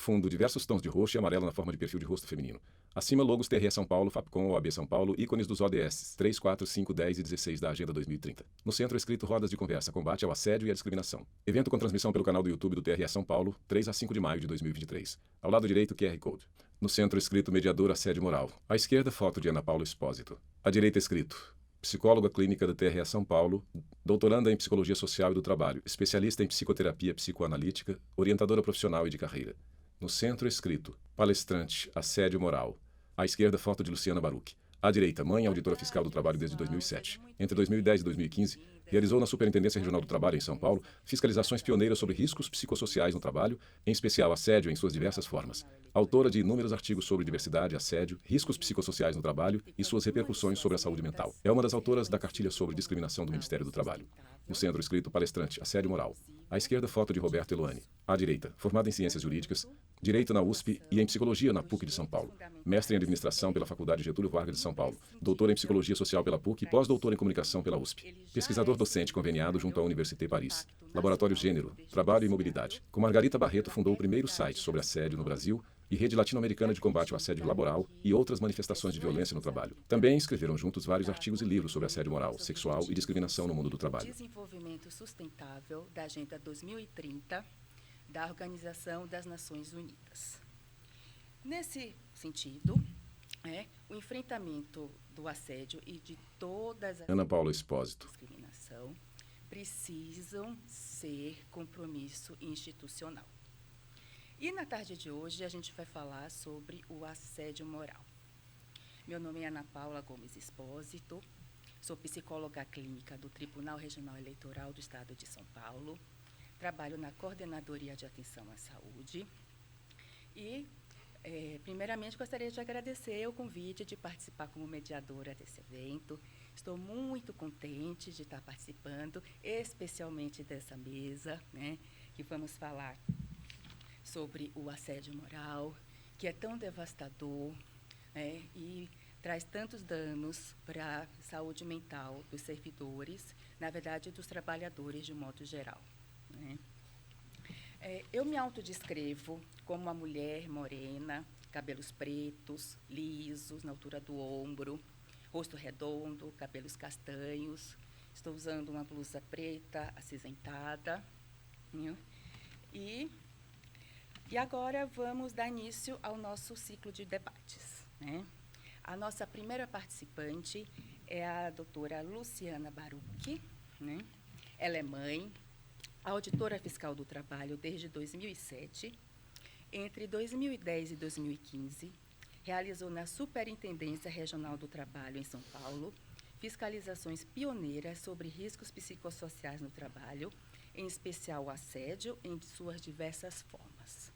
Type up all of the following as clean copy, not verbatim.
fundo diversos tons de roxo e amarelo na forma de perfil de rosto feminino. Acima, logos TRE São Paulo, Fapcom, OAB São Paulo, ícones dos ODS 3, 4, 5, 10 e 16 da Agenda 2030. No centro, escrito Rodas de Conversa, Combate ao Assédio e à Discriminação. Evento com transmissão pelo canal do YouTube do TRE São Paulo, 3 a 5 de maio de 2023. Ao lado direito, QR Code. No centro, escrito Mediador Assédio Moral. À esquerda, foto de Ana Paula Espósito. À direita, escrito psicóloga clínica da TRE São Paulo, doutoranda em Psicologia Social e do Trabalho, especialista em psicoterapia psicoanalítica, orientadora profissional e de carreira. No centro, escrito palestrante, assédio moral. À esquerda, foto de Luciana Baruch. À direita, mãe, auditora fiscal do trabalho desde 2007. Entre 2010 e 2015, realizou na Superintendência Regional do Trabalho em São Paulo fiscalizações pioneiras sobre riscos psicossociais no trabalho, em especial assédio em suas diversas formas. Autora de inúmeros artigos sobre diversidade, assédio, riscos psicossociais no trabalho e suas repercussões sobre a saúde mental. É uma das autoras da cartilha sobre discriminação do Ministério do Trabalho. No centro, escrito palestrante, assédio moral. À esquerda, foto de Roberto Eluane. À direita, formada em Ciências Jurídicas, Direito na USP e em Psicologia na PUC de São Paulo. Mestre em Administração pela Faculdade Getúlio Vargas de São Paulo. Doutor em Psicologia Social pela PUC e pós-doutor em Comunicação pela USP. Pesquisador docente conveniado junto à Université Paris. Laboratório Gênero, Trabalho e Mobilidade. Com Margarita Barreto, fundou o primeiro site sobre assédio no Brasil e Rede Latino-Americana de Combate ao Assédio Laboral e outras manifestações de violência no trabalho. Também escreveram juntos vários artigos e livros sobre assédio moral, sexual e discriminação no mundo do trabalho. Desenvolvimento Sustentável da Agenda 2030 da Organização das Nações Unidas. Nesse sentido, o enfrentamento do assédio e de todas as Ana Paula Espósito. discriminação precisam ser compromisso institucional. E na tarde de hoje a gente vai falar sobre o assédio moral. Meu nome é Ana Paula Gomes Espósito, sou psicóloga clínica do Tribunal Regional Eleitoral do Estado de São Paulo, trabalho na Coordenadoria de Atenção à Saúde e, primeiramente, gostaria de agradecer o convite de participar como mediadora desse evento. Estou muito contente de estar participando, especialmente dessa mesa, que vamos falar sobre o assédio moral, que é tão devastador, e traz tantos danos para a saúde mental dos servidores, na verdade, dos trabalhadores de modo geral. Eu me autodescrevo como uma mulher morena, cabelos pretos, lisos, na altura do ombro, rosto redondo, cabelos castanhos. Estou usando uma blusa preta, acinzentada. E agora vamos dar início ao nosso ciclo de debates. A nossa primeira participante é a doutora Luciana Baruch. Ela é mãe, auditora fiscal do trabalho desde 2007. Entre 2010 e 2015, realizou na Superintendência Regional do Trabalho em São Paulo fiscalizações pioneiras sobre riscos psicossociais no trabalho, em especial o assédio em suas diversas formas.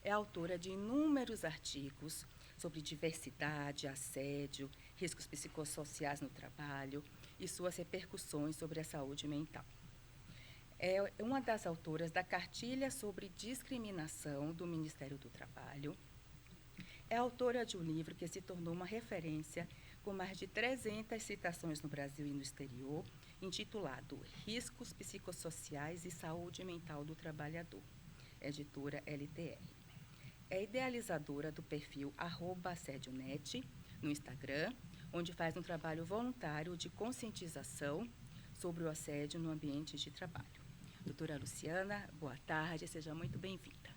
É autora de inúmeros artigos sobre diversidade, assédio, riscos psicossociais no trabalho e suas repercussões sobre a saúde mental. É uma das autoras da Cartilha sobre Discriminação do Ministério do Trabalho. É autora de um livro que se tornou uma referência com mais de 300 citações no Brasil e no exterior, intitulado Riscos Psicossociais e Saúde Mental do Trabalhador, editora LTR. É idealizadora do perfil @assedionet no Instagram, onde faz um trabalho voluntário de conscientização sobre o assédio no ambiente de trabalho. Doutora Luciana, boa tarde, seja muito bem-vinda.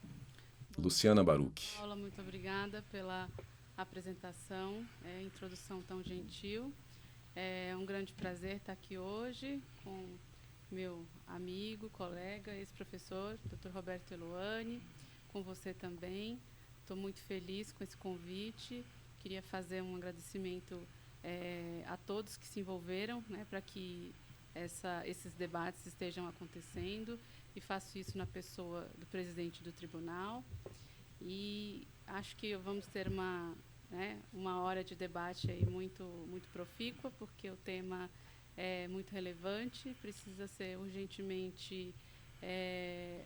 Luciana Baruch. Paula, muito obrigada pela apresentação, introdução tão gentil. É um grande prazer estar aqui hoje com meu amigo, colega, ex-professor, Dr. Roberto Eluane, com você também. Estou muito feliz com esse convite. Queria fazer um agradecimento a todos que se envolveram, para que esses debates estejam acontecendo, e faço isso na pessoa do presidente do tribunal. E acho que vamos ter uma hora de debate aí muito, muito profícua, porque o tema é muito relevante, precisa ser urgentemente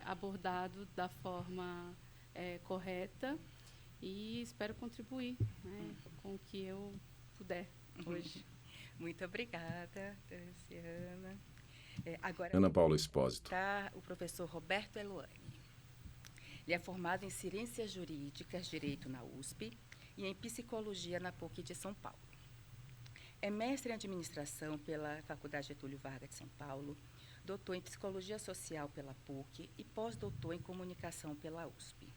abordado da forma correta, e espero contribuir com o que eu puder hoje. Muito obrigada, Luciana. Agora, Ana Paula Espósito. O professor Roberto Eluane. Ele é formado em Ciências Jurídicas, Direito na USP e em Psicologia na PUC de São Paulo. É mestre em Administração pela Faculdade Getúlio Vargas de São Paulo, doutor em Psicologia Social pela PUC e pós-doutor em Comunicação pela USP.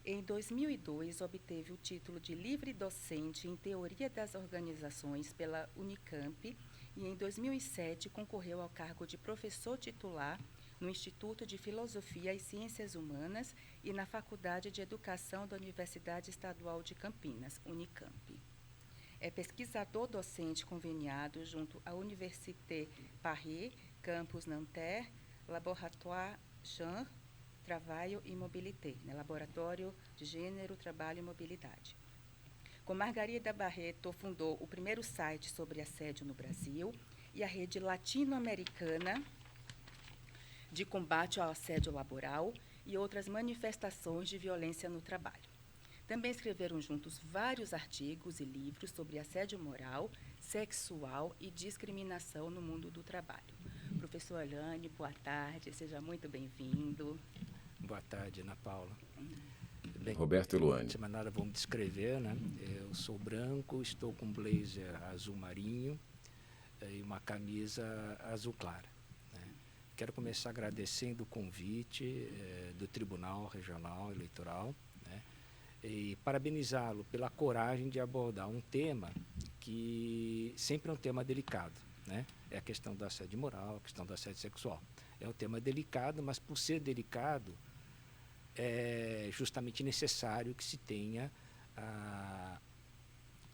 Em 2002, obteve o título de livre docente em Teoria das Organizações pela Unicamp e, em 2007, concorreu ao cargo de professor titular no Instituto de Filosofia e Ciências Humanas e na Faculdade de Educação da Universidade Estadual de Campinas, Unicamp. É pesquisador docente conveniado junto à Université Paris, Campus Nanterre, Laboratoire Genre, Trabalho e Mobilité, né? Laboratório de Gênero, Trabalho e Mobilidade. Com Margarida Barreto, fundou o primeiro site sobre assédio no Brasil e a rede latino-americana de combate ao assédio laboral e outras manifestações de violência no trabalho. Também escreveram juntos vários artigos e livros sobre assédio moral, sexual e discriminação no mundo do trabalho. Professor Elane, boa tarde, seja muito bem-vindo. Boa tarde, Ana Paula. Bem, Roberto Eluane. De maneira, vou me descrever, né? Eu sou branco, estou com um blazer azul marinho e uma camisa azul clara. Né? Quero começar agradecendo o convite do Tribunal Regional Eleitoral, né? E parabenizá-lo pela coragem de abordar um tema que sempre é um tema delicado, né? É a questão do assédio moral, a questão do assédio sexual. É um tema delicado, mas por ser delicado, é justamente necessário que se tenha a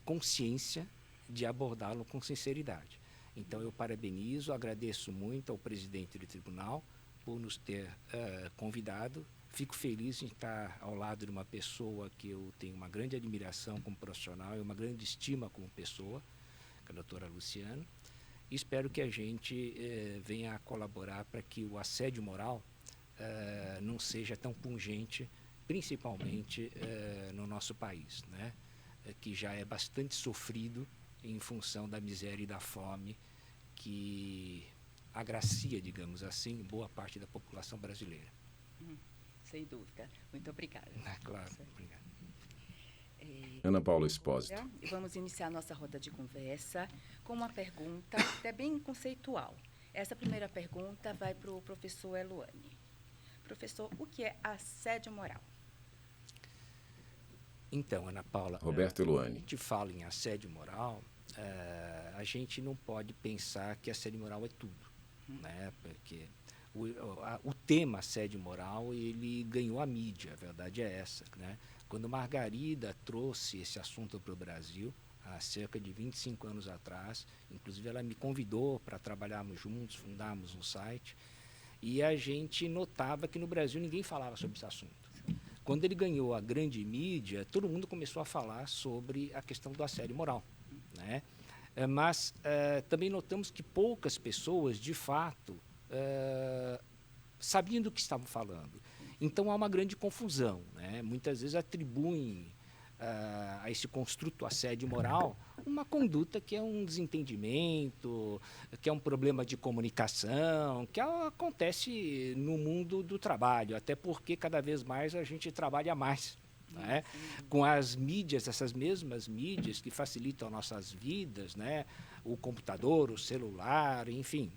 consciência de abordá-lo com sinceridade. Então, eu parabenizo, agradeço muito ao presidente do tribunal por nos ter convidado. Fico feliz em estar ao lado de uma pessoa que eu tenho uma grande admiração como profissional e uma grande estima como pessoa, que é a doutora Luciana. E espero que a gente venha a colaborar para que o assédio moral não seja tão pungente, principalmente no nosso país, né? Que já é bastante sofrido em função da miséria e da fome que agracia, digamos assim, boa parte da população brasileira. Sem dúvida. Muito obrigada. Claro, obrigado. Ana Paula Espósito. Vamos iniciar nossa roda de conversa com uma pergunta até bem conceitual. Essa primeira pergunta vai para o professor Eluane. Professor, o que é assédio moral? Então, Ana Paula, Roberto Eluane. quando a gente fala em assédio moral, a gente não pode pensar que assédio moral é tudo, né? Porque o tema assédio moral, ele ganhou a mídia, a verdade é essa, né? Quando Margarida trouxe esse assunto para o Brasil, há cerca de 25 anos atrás, inclusive ela me convidou para trabalharmos juntos, fundarmos um site, e a gente notava que no Brasil ninguém falava sobre esse assunto. Quando ele ganhou a grande mídia, todo mundo começou a falar sobre a questão do assédio moral, né? Mas também notamos que poucas pessoas, de fato, sabiam do que estavam falando. Então, há uma grande confusão, né? Muitas vezes atribuem a esse construto assédio moral uma conduta que é um desentendimento, que é um problema de comunicação, que acontece no mundo do trabalho, até porque cada vez mais a gente trabalha mais, né? Com as mídias, essas mesmas mídias que facilitam nossas vidas, né? O computador, o celular, enfim,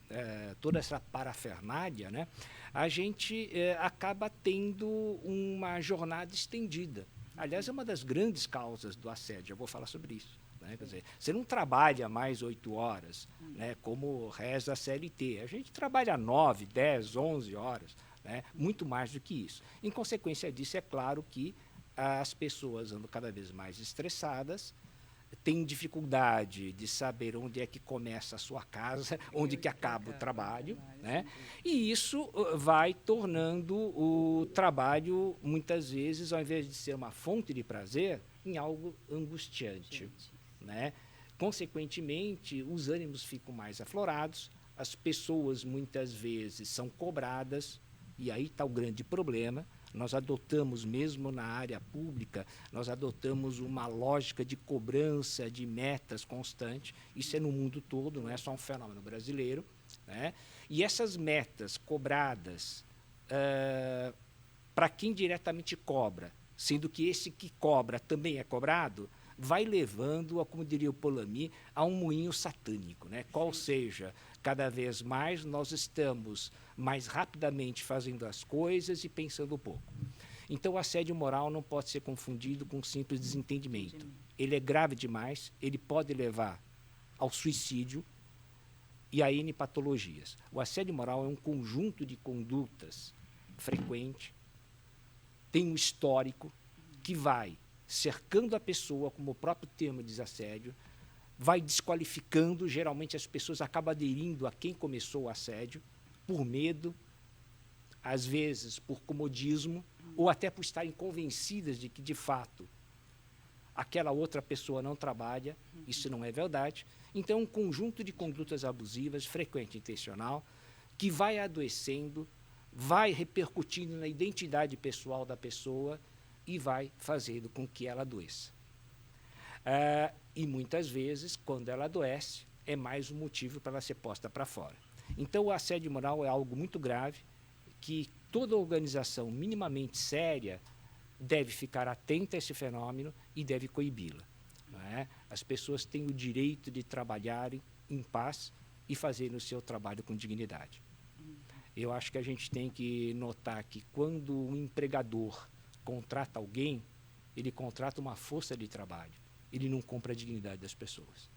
toda essa parafernália, né? A gente acaba tendo uma jornada estendida. Aliás, é uma das grandes causas do assédio, eu vou falar sobre isso, né? Quer dizer, você não trabalha mais 8 horas, né, como reza a CLT. A gente trabalha 9, 10, 11 horas, né, muito mais do que isso. Em consequência disso, é claro que as pessoas andam cada vez mais estressadas, têm dificuldade de saber onde é que começa a sua casa, onde que acaba o trabalho, né? E isso vai tornando o trabalho, muitas vezes, ao invés de ser uma fonte de prazer, em algo angustiante, né? Consequentemente, os ânimos ficam mais aflorados, as pessoas, muitas vezes, são cobradas, e aí está o grande problema. Nós adotamos, mesmo na área pública, nós adotamos uma lógica de cobrança de metas constante. Isso é no mundo todo, não é só um fenômeno brasileiro, né? E essas metas cobradas para quem diretamente cobra, sendo que esse que cobra também é cobrado, vai levando, como diria o Polanyi, a um moinho satânico, né? Qual seja, cada vez mais nós estamos mais rapidamente fazendo as coisas e pensando pouco. Então, o assédio moral não pode ser confundido com um simples desentendimento. Ele é grave demais, ele pode levar ao suicídio e a N patologias. O assédio moral é um conjunto de condutas frequente, tem um histórico que vai cercando a pessoa, como o próprio termo diz assédio, vai desqualificando, geralmente as pessoas acabam aderindo a quem começou o assédio, por medo, às vezes por comodismo, ou até por estarem convencidas de que, de fato, aquela outra pessoa não trabalha, isso não é verdade. Então, um conjunto de condutas abusivas, frequente e intencional, que vai adoecendo, vai repercutindo na identidade pessoal da pessoa e vai fazendo com que ela adoeça. E, muitas vezes, quando ela adoece, é mais um motivo para ela ser posta para fora. Então, o assédio moral é algo muito grave, que toda organização minimamente séria deve ficar atenta a esse fenômeno e deve coibi-la. Não é? As pessoas têm o direito de trabalharem em paz e fazerem o seu trabalho com dignidade. Eu acho que a gente tem que notar que quando um empregador contrata alguém, ele contrata uma força de trabalho. Ele não compra a dignidade das pessoas.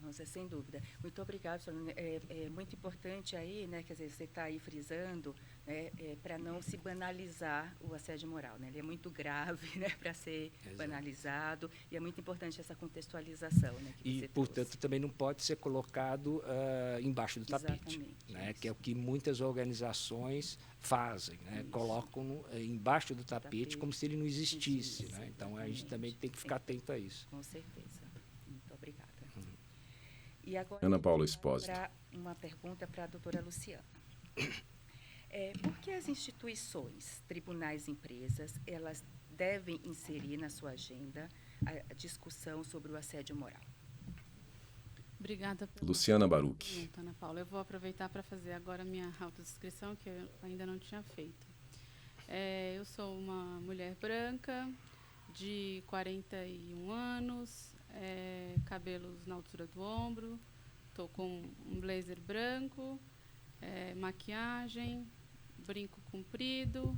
Nossa, sem dúvida. Muito obrigada, senhor. É muito importante aí, né, quer dizer, você está aí frisando, né, para não se banalizar o assédio moral, né? Ele é muito grave, né, para ser banalizado, e é muito importante essa contextualização, né, que você portanto, trouxe. também não pode ser colocado embaixo do tapete, né, que é o que muitas organizações fazem, né, colocam embaixo do tapete como se ele não existisse, né? Então, a gente também tem que ficar atento a isso. Com certeza. Muito obrigada. E agora, Ana Paula Espósito. uma pergunta para a doutora Luciana. Por que as instituições, tribunais e empresas, elas devem inserir na sua agenda a discussão sobre o assédio moral? Obrigada pela Luciana Baruch. pergunta, Ana Paula. Eu vou aproveitar para fazer agora a minha autodescrição, que eu ainda não tinha feito. Eu sou uma mulher branca, de 41 anos, cabelos na altura do ombro, estou com um blazer branco, maquiagem, brinco comprido,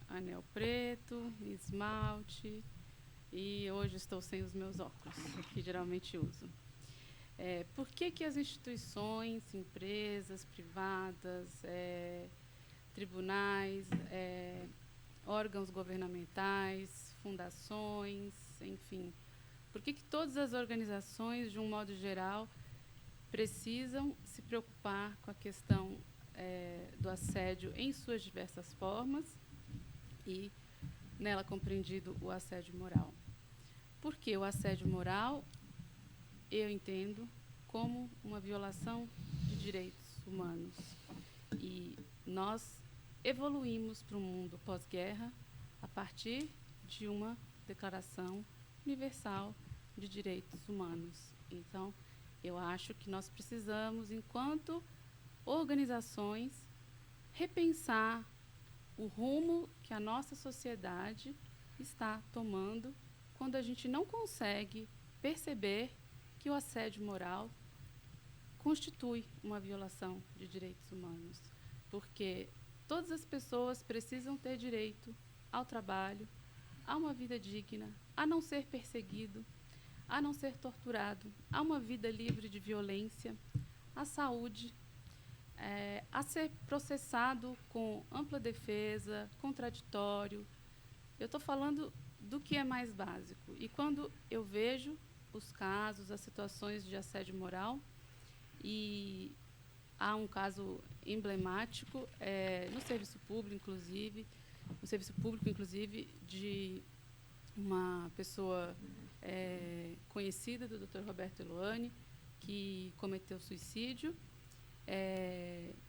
anel preto, esmalte, e hoje estou sem os meus óculos, que geralmente uso. Por que as instituições, empresas privadas, tribunais, órgãos governamentais, fundações, enfim, por que todas as organizações, de um modo geral, precisam se preocupar com a questão do assédio em suas diversas formas e nela compreendido o assédio moral? Porque o assédio moral, eu entendo como uma violação de direitos humanos. E nós evoluímos para um mundo pós-guerra a partir de uma Declaração Universal de Direitos Humanos. Então, eu acho que nós precisamos, enquanto organizações, repensar o rumo que a nossa sociedade está tomando quando a gente não consegue perceber que o assédio moral constitui uma violação de direitos humanos. Porque todas as pessoas precisam ter direito ao trabalho, a uma vida digna, a não ser perseguido, a não ser torturado, a uma vida livre de violência, à saúde, a ser processado com ampla defesa, contraditório. Eu estou falando do que é mais básico. E quando eu vejo os casos, as situações de assédio moral, e há um caso emblemático no serviço público, inclusive, de uma pessoa conhecida do Dr. Roberto Eluane, que cometeu suicídio,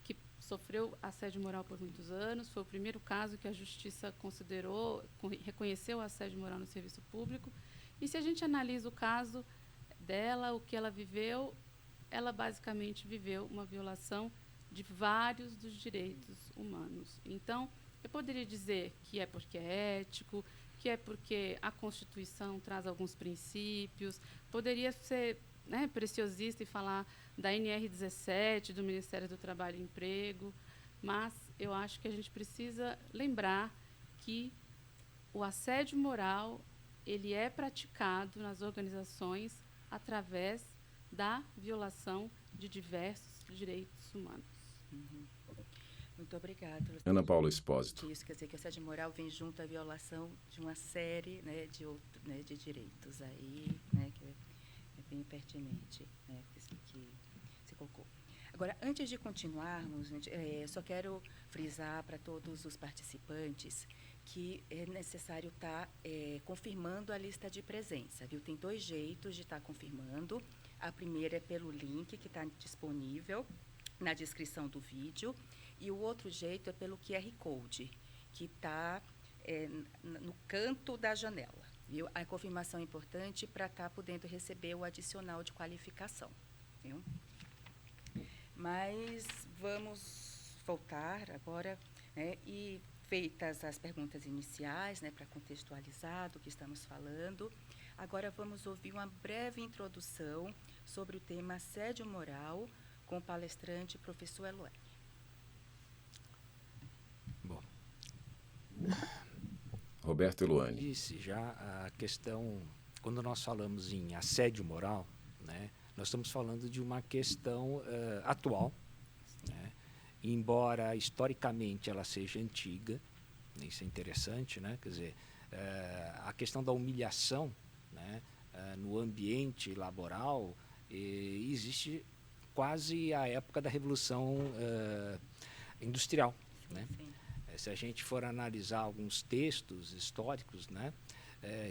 que sofreu assédio moral por muitos anos. Foi o primeiro caso que a Justiça reconheceu o assédio moral no serviço público. E se a gente analisa o caso dela, o que ela viveu, ela basicamente viveu uma violação de vários dos direitos humanos. Então, eu poderia dizer que é porque é ético, que é porque a Constituição traz alguns princípios, poderia ser, né, preciosista e falar da NR17, do Ministério do Trabalho e Emprego, mas eu acho que a gente precisa lembrar que o assédio moral ele é praticado nas organizações através da violação de diversos direitos humanos. Muito obrigada. Ana Paula Espósito. Isso quer dizer que a assédio moral vem junto à violação de uma série, né, de direitos aí, né, que é bem pertinente, né, que você colocou. Agora, antes de continuarmos, gente, só quero frisar para todos os participantes que é necessário estar confirmando a lista de presença, viu? Tem 2 jeitos de estar confirmando. A primeira é pelo link que está disponível na descrição do vídeo, e o outro jeito é pelo QR Code, que está no canto da janela, viu? A confirmação é importante para estar podendo receber o adicional de qualificação, viu? Mas vamos voltar agora, né, e feitas as perguntas iniciais, né, para contextualizar do que estamos falando, agora vamos ouvir uma breve introdução sobre o tema assédio moral com o palestrante professor Eloé. Bom, Roberto Eluane. disse já a questão, quando nós falamos em assédio moral, né, nós estamos falando de uma questão atual, né, embora historicamente ela seja antiga, isso é interessante, né, quer dizer, a questão da humilhação, né, no ambiente laboral existe quase a época da Revolução Industrial, né? Sim. Se a gente for analisar alguns textos históricos, né,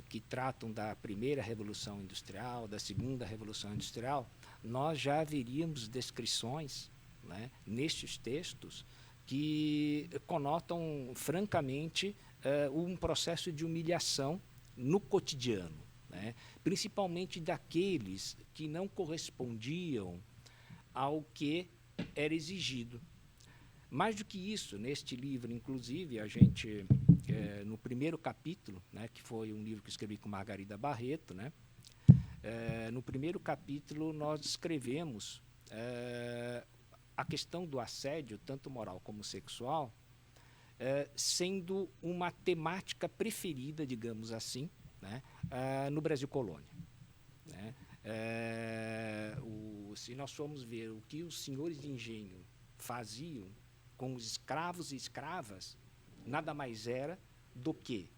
que tratam da primeira Revolução Industrial, da segunda Revolução Industrial, nós já veríamos descrições, né, nestes textos que conotam, francamente, um processo de humilhação no cotidiano, né, principalmente daqueles que não correspondiam ao que era exigido. Mais do que isso, neste livro, inclusive, a gente, no primeiro capítulo, né, que foi um livro que eu escrevi com Margarida Barreto, né, no primeiro capítulo nós descrevemos a questão do assédio, tanto moral como sexual, sendo uma temática preferida, digamos assim, né, no Brasil colônia, né. Se nós formos ver o que os senhores de engenho faziam com os escravos e escravas, nada mais era do que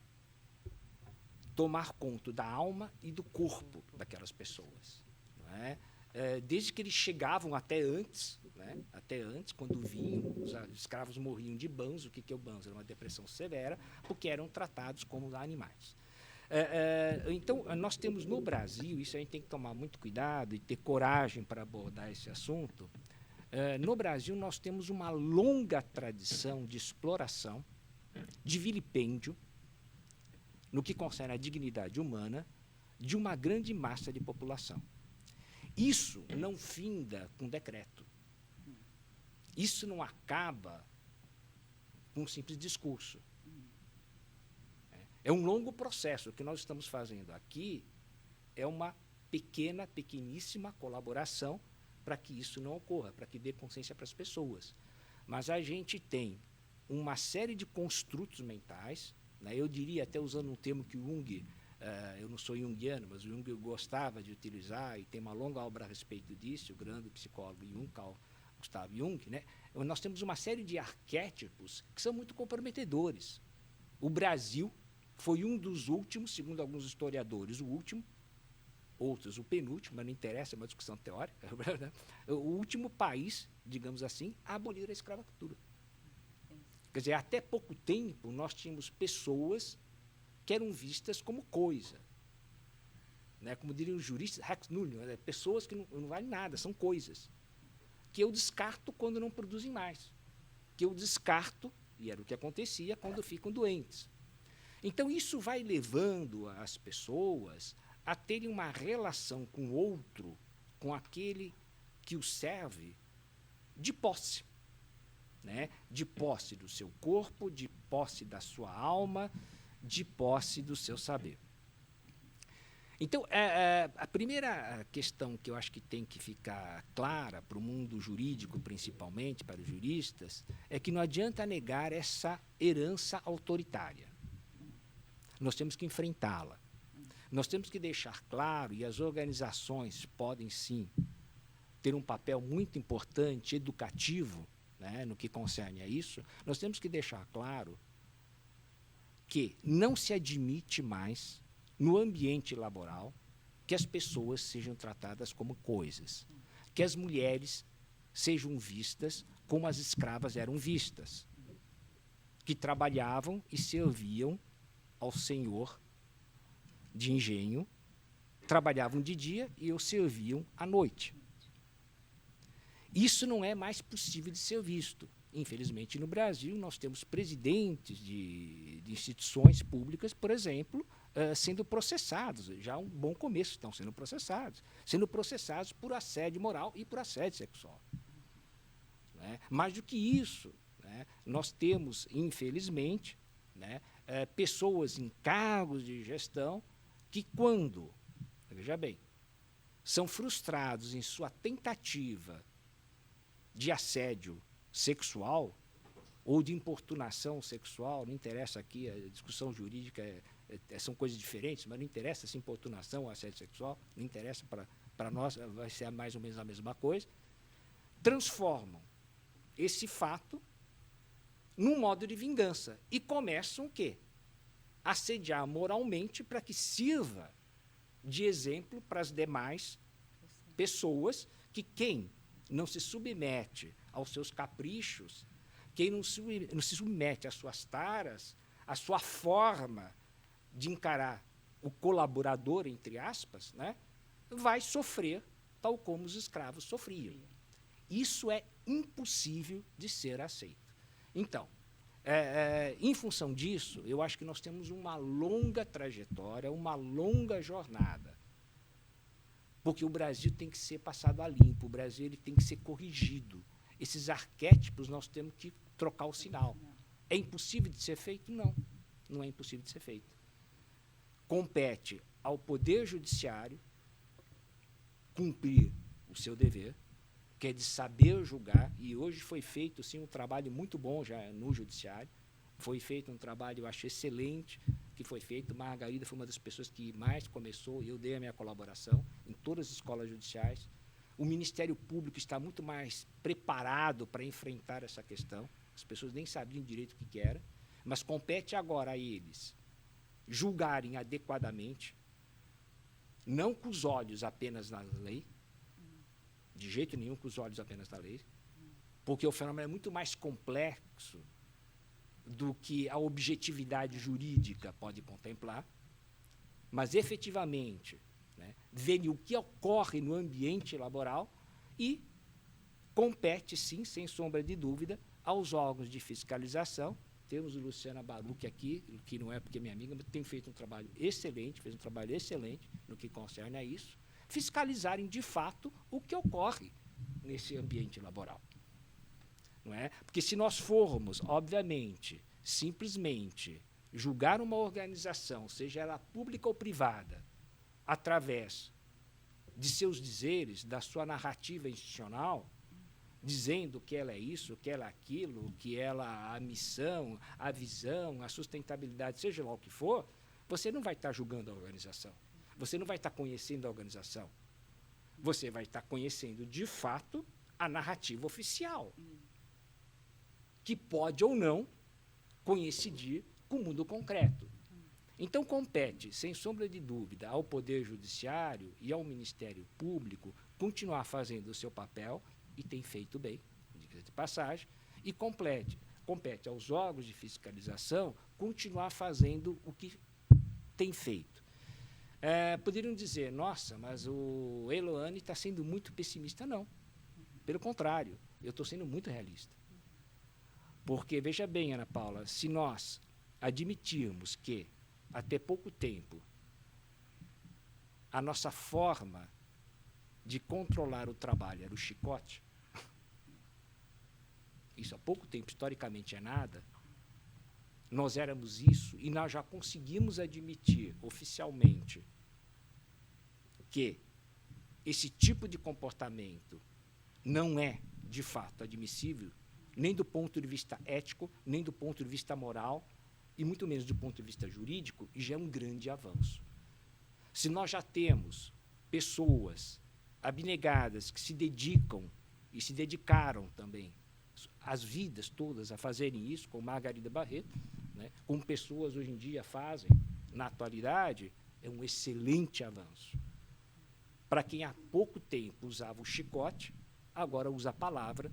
tomar conta da alma e do corpo daquelas pessoas, não é? Desde que eles chegavam até antes, né? Até antes, quando vinham, os escravos morriam de banzo. O que é o banzo? Era uma depressão severa, porque eram tratados como animais. Então, nós temos no Brasil, isso a gente tem que tomar muito cuidado e ter coragem para abordar esse assunto. No Brasil, nós temos uma longa tradição de exploração, de vilipêndio, no que concerne à dignidade humana, de uma grande massa de população. Isso não finda com decreto. Isso não acaba com um simples discurso. É um longo processo. O que nós estamos fazendo aqui é uma pequeníssima colaboração para que isso não ocorra, para que dê consciência para as pessoas. Mas a gente tem uma série de construtos mentais, né? Eu diria, até usando um termo que o Jung, eu não sou junguiano, mas o Jung gostava de utilizar, e tem uma longa obra a respeito disso, o grande psicólogo Jung, Carl Gustav Jung, né? Nós temos uma série de arquétipos que são muito comprometedores. O Brasil foi um dos últimos, segundo alguns historiadores, o último, outros o penúltimo, mas não interessa, é uma discussão teórica, o último país, digamos assim, a abolir a escravatura. Quer dizer, até pouco tempo nós tínhamos pessoas que eram vistas como coisa, né? Como diriam os juristas, rex nullius, né? Pessoas que não valem nada, são coisas, que eu descarto quando não produzem mais, que eu descarto, e era o que acontecia, quando ficam doentes. Então, isso vai levando as pessoas a terem uma relação com o outro, com aquele que o serve, de posse. né, de posse do seu corpo, de posse da sua alma, de posse do seu saber. Então, a primeira questão que eu acho que tem que ficar clara para o mundo jurídico, principalmente para os juristas, é que não adianta negar essa herança autoritária. Nós temos que enfrentá-la. Nós temos que deixar claro, e as organizações podem, sim, ter um papel muito importante, educativo, né, no que concerne a isso, nós temos que deixar claro que não se admite mais, no ambiente laboral, que as pessoas sejam tratadas como coisas, que as mulheres sejam vistas como as escravas eram vistas, que trabalhavam e serviam ao senhor de engenho, trabalhavam de dia e o serviam à noite. Isso não é mais possível de ser visto. Infelizmente, no Brasil, nós temos presidentes de instituições públicas, por exemplo, sendo processados. Já um bom começo, estão sendo processados por assédio moral e por assédio sexual. Né? Mais do que isso, né, nós temos, infelizmente, né, pessoas em cargos de gestão que, quando, veja bem, são frustrados em sua tentativa de assédio sexual ou de importunação sexual, não interessa aqui, a discussão jurídica são coisas diferentes, mas não interessa se importunação ou assédio sexual, não interessa para nós, vai ser mais ou menos a mesma coisa, transformam esse fato num modo de vingança e começam o quê? Assediar moralmente para que sirva de exemplo para as demais pessoas que quem não se submete aos seus caprichos, quem não se submete às suas taras, à sua forma de encarar o colaborador, entre aspas, né, vai sofrer tal como os escravos sofriam. Isso é impossível de ser aceito. Então, em função disso, eu acho que nós temos uma longa trajetória, uma longa jornada. Porque o Brasil tem que ser passado a limpo, o Brasil ele tem que ser corrigido. Esses arquétipos nós temos que trocar o sinal. É impossível de ser feito? Não, não é impossível de ser feito. Compete ao Poder Judiciário cumprir o seu dever, que é de saber julgar, e hoje foi feito sim, um trabalho muito bom já no Judiciário, foi feito um trabalho, eu acho, excelente, que foi feito. Margarida foi uma das pessoas que mais começou, e eu dei a minha colaboração em todas as escolas judiciais. O Ministério Público está muito mais preparado para enfrentar essa questão, as pessoas nem sabiam direito o que era, mas compete agora a eles julgarem adequadamente, não com os olhos apenas na lei, de jeito nenhum com os olhos apenas da lei, porque o fenômeno é muito mais complexo do que a objetividade jurídica pode contemplar, mas, efetivamente, né, verem o que ocorre no ambiente laboral e compete, sim, sem sombra de dúvida, aos órgãos de fiscalização. Temos a Luciana Baruch aqui, que não é porque é minha amiga, mas tem feito um trabalho excelente, fez um trabalho excelente no que concerne a isso, fiscalizarem, de fato, o que ocorre nesse ambiente laboral. Não é? Porque se nós formos, obviamente, simplesmente julgar uma organização, seja ela pública ou privada, através de seus dizeres, da sua narrativa institucional, dizendo que ela é isso, que ela é aquilo, que ela a missão, a visão, a sustentabilidade, seja lá o que for, você não vai estar julgando a organização. Você não vai estar conhecendo a organização. Você vai estar conhecendo, de fato, a narrativa oficial, que pode ou não coincidir com o mundo concreto. Então, compete, sem sombra de dúvida, ao Poder Judiciário e ao Ministério Público continuar fazendo o seu papel, e tem feito bem, de passagem, e compete aos órgãos de fiscalização continuar fazendo o que tem feito. Poderiam dizer, nossa, mas o Eloane está sendo muito pessimista. Não. Pelo contrário, eu estou sendo muito realista. Porque, veja bem, Ana Paula, se nós admitirmos que, até pouco tempo, a nossa forma de controlar o trabalho era o chicote, isso há pouco tempo, historicamente é nada, nós éramos isso e nós já conseguimos admitir oficialmente que esse tipo de comportamento não é, de fato, admissível, nem do ponto de vista ético, nem do ponto de vista moral, e muito menos do ponto de vista jurídico, e já é um grande avanço. Se nós já temos pessoas abnegadas que se dedicam e se dedicaram também as vidas todas a fazerem isso, como Margarida Barreto, né, como pessoas hoje em dia fazem, na atualidade, é um excelente avanço. Para quem há pouco tempo usava o chicote, agora usa a palavra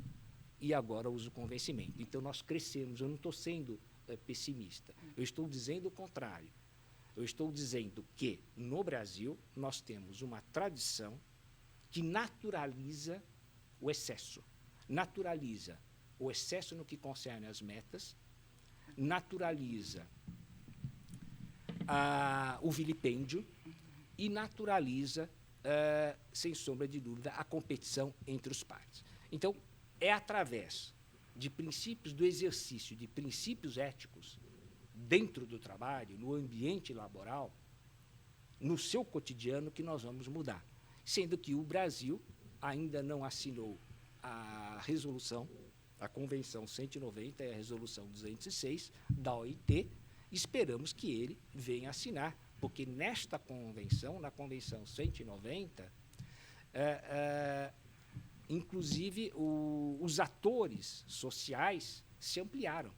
e agora usa o convencimento. Então, nós crescemos. Eu não estou sendo pessimista. Eu estou dizendo o contrário. Eu estou dizendo que, no Brasil, nós temos uma tradição que naturaliza o excesso. Naturaliza o excesso no que concerne às metas, naturaliza o vilipêndio e naturaliza, sem sombra de dúvida, a competição entre os pares. Então, é através de princípios do exercício de princípios éticos dentro do trabalho, no ambiente laboral, no seu cotidiano, que nós vamos mudar. Sendo que o Brasil ainda não assinou a resolução, a Convenção 190 e a Resolução 206 da OIT, esperamos que ele venha assinar, porque nesta convenção, na Convenção 190, inclusive os atores sociais se ampliaram.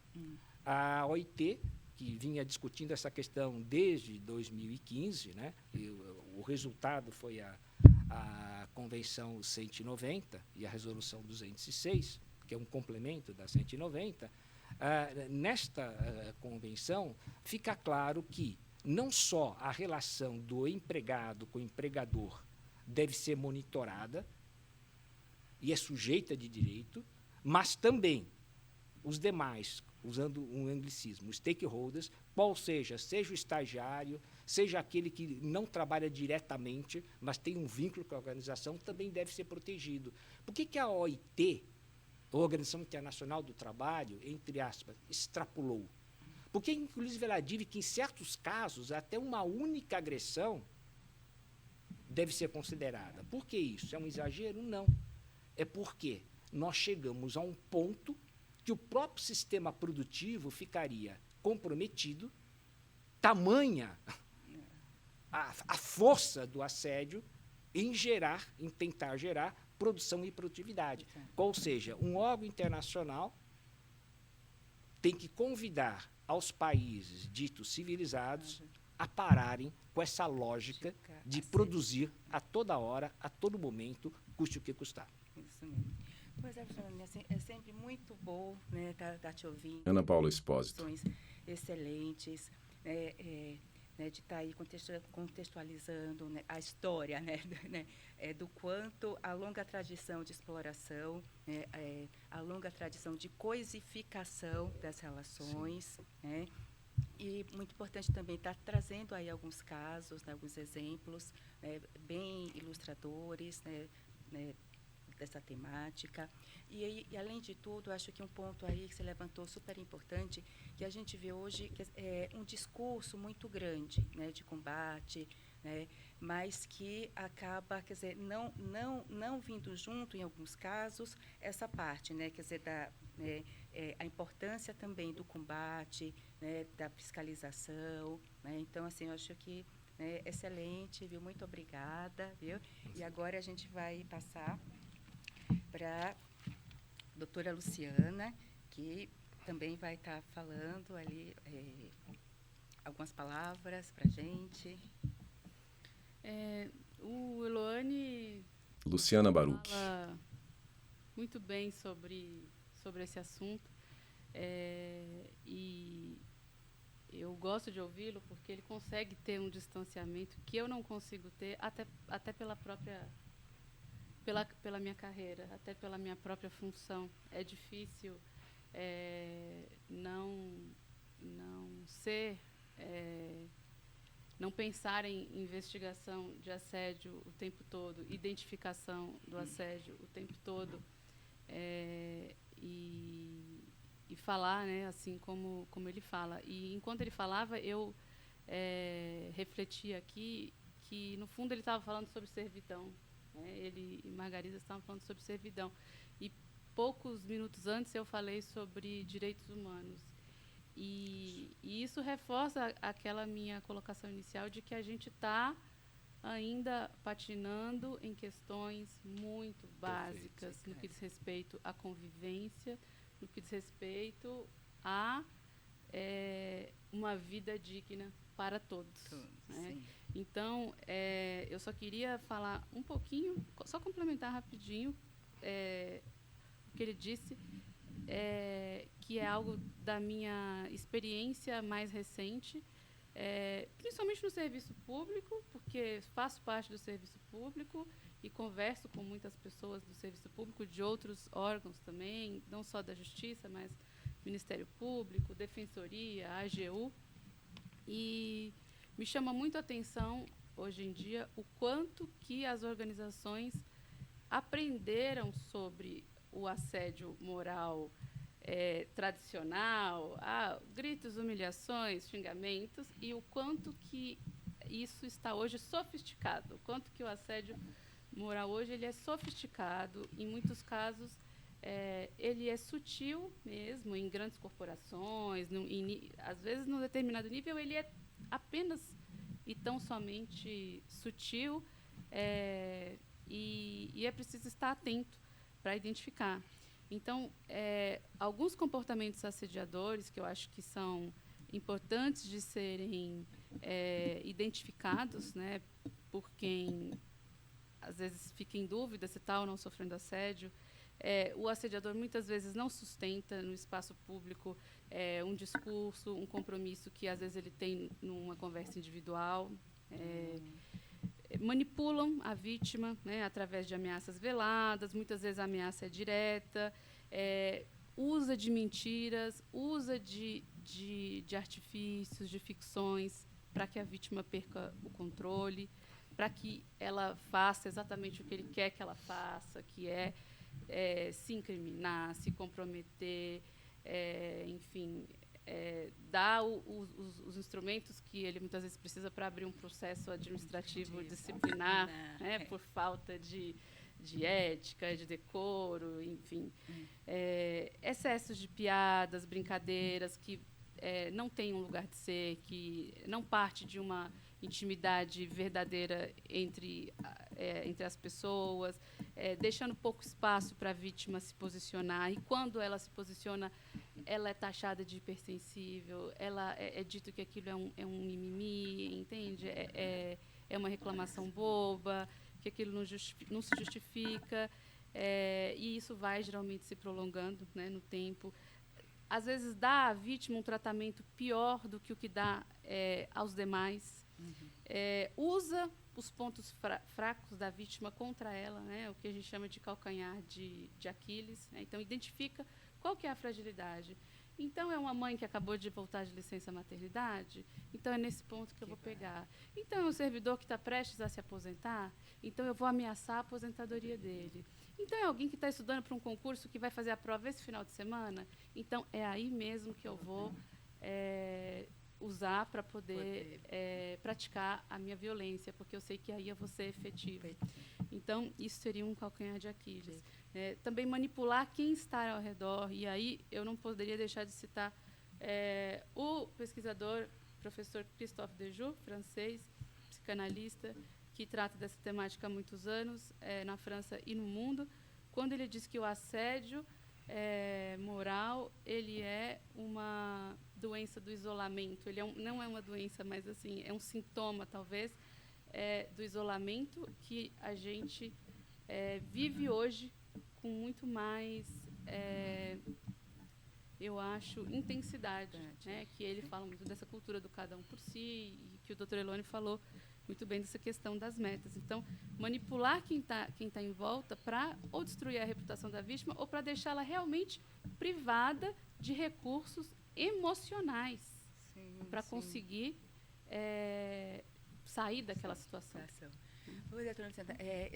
A OIT, que vinha discutindo essa questão desde 2015, né, e o resultado foi a Convenção 190 e a Resolução 206, que é um complemento da 190, nesta convenção fica claro que não só a relação do empregado com o empregador deve ser monitorada e é sujeita de direito, mas também os demais, usando um anglicismo, stakeholders, qual seja o estagiário, seja aquele que não trabalha diretamente, mas tem um vínculo com a organização, também deve ser protegido. Por que a OIT, a Organização Internacional do Trabalho, entre aspas, extrapolou? Porque, inclusive, ela diz que, em certos casos, até uma única agressão deve ser considerada. Por que isso? É um exagero? Não. É porque nós chegamos a um ponto que o próprio sistema produtivo ficaria comprometido, tamanha a força do assédio em tentar gerar produção e produtividade. Ou seja, um órgão internacional tem que convidar aos países ditos civilizados a pararem com essa lógica de produzir a toda hora, a todo momento, custe o que custar. Isso mesmo. Pois é, Sônia, é sempre muito bom, né, tá te ouvindo. Ana Paula Espósito. Excelentes, né, de estar aí contextualizando, né, a história, né, do quanto a longa tradição de exploração, a longa tradição de coisificação das relações, né, e muito importante também estar trazendo aí alguns casos, né, alguns exemplos, né, bem ilustradores, né, dessa temática. E, além de tudo, acho que um ponto aí que você levantou super importante, que a gente vê hoje, que é um discurso muito grande, né, de combate, né, mas que acaba, quer dizer, não vindo junto, em alguns casos, essa parte, né, quer dizer, a importância também do combate, né, da fiscalização, né. Então, assim, eu acho que excelente, viu? Muito obrigada, viu? E agora a gente vai passar para a doutora Luciana, que também vai estar falando ali algumas palavras para a gente. O Eloane Luciana Baruch fala muito bem sobre esse assunto, e eu gosto de ouvi-lo porque ele consegue ter um distanciamento que eu não consigo ter, até pela própria... Pela minha carreira, até pela minha própria função. É difícil não pensar em investigação de assédio o tempo todo, identificação do assédio o tempo todo. E falar, né, assim como ele fala. E enquanto ele falava, eu refleti aqui que, no fundo, ele estava falando sobre servidão. Né? Ele e Margarida estavam falando sobre servidão. E poucos minutos antes eu falei sobre direitos humanos. E isso reforça aquela minha colocação inicial de que a gente está ainda patinando em questões muito básicas no que diz respeito à convivência, no que diz respeito a uma vida digna para todos. Né? Então, eu só queria falar um pouquinho, só complementar rapidinho o que ele disse, que é algo da minha experiência mais recente, principalmente no serviço público, porque faço parte do serviço público e converso com muitas pessoas do serviço público, de outros órgãos também, não só da Justiça, mas Ministério Público, Defensoria, AGU, e me chama muito a atenção, hoje em dia, o quanto que as organizações aprenderam sobre o assédio moral tradicional, gritos, humilhações, xingamentos, e o quanto que isso está hoje sofisticado, o quanto que o assédio moral hoje ele é sofisticado, em muitos casos ele é sutil mesmo, em grandes corporações, às vezes, num determinado nível, ele é apenas e tão somente sutil, e é preciso estar atento para identificar. Então, alguns comportamentos assediadores que eu acho que são importantes de serem identificados, né, por quem às vezes fica em dúvida se está ou não sofrendo assédio. O assediador muitas vezes não sustenta no espaço público um discurso, um compromisso que às vezes ele tem numa conversa individual. Manipulam a vítima, né, através de ameaças veladas, muitas vezes a ameaça é direta, usa de mentiras, usa de artifícios, de ficções, para que a vítima perca o controle, para que ela faça exatamente o que ele quer que ela faça, que é se incriminar, se comprometer, enfim, dar os instrumentos que ele muitas vezes precisa para abrir um processo administrativo disciplinar, né, por falta de ética, de decoro, enfim. Excessos de piadas, brincadeiras que não têm um lugar de ser, que não parte de uma intimidade verdadeira entre as pessoas, deixando pouco espaço para a vítima se posicionar. E quando ela se posiciona, ela é taxada de hipersensível, ela é dito que aquilo é um mimimi, entende? É uma reclamação boba, que aquilo não se justifica, e isso vai geralmente se prolongando, né, no tempo. Às vezes dá à vítima um tratamento pior do que o que dá aos demais. Usa os pontos fracos da vítima contra ela, né, o que a gente chama de calcanhar de Aquiles. Né? Então, identifica qual que é a fragilidade. Então, é uma mãe que acabou de voltar de licença maternidade? Então, é nesse ponto que eu vou pegar. Então, é um servidor que está prestes a se aposentar? Então, eu vou ameaçar a aposentadoria dele. Então, é alguém que está estudando para um concurso que vai fazer a prova esse final de semana? Então, é aí mesmo que eu vou usar para poder praticar a minha violência, porque eu sei que aí eu vou ser efetiva. Então, isso seria um calcanhar de Aquiles. Também manipular quem está ao redor, e aí eu não poderia deixar de citar o pesquisador, professor Christophe Dejoux, francês, psicanalista, que trata dessa temática há muitos anos, na França e no mundo, quando ele diz que o assédio moral, ele é uma doença do isolamento. Ele não é uma doença, mas assim, é um sintoma, talvez, do isolamento que a gente vive hoje com muito mais, eu acho, intensidade. Né? Que ele fala muito dessa cultura do cada um por si, e que o Dr. Elone falou muito bem dessa questão das metas. Então, manipular quem tá em volta para ou destruir a reputação da vítima ou para deixá-la realmente privada de recursos emocionais para conseguir sair daquela situação. Oi, doutora Luciana.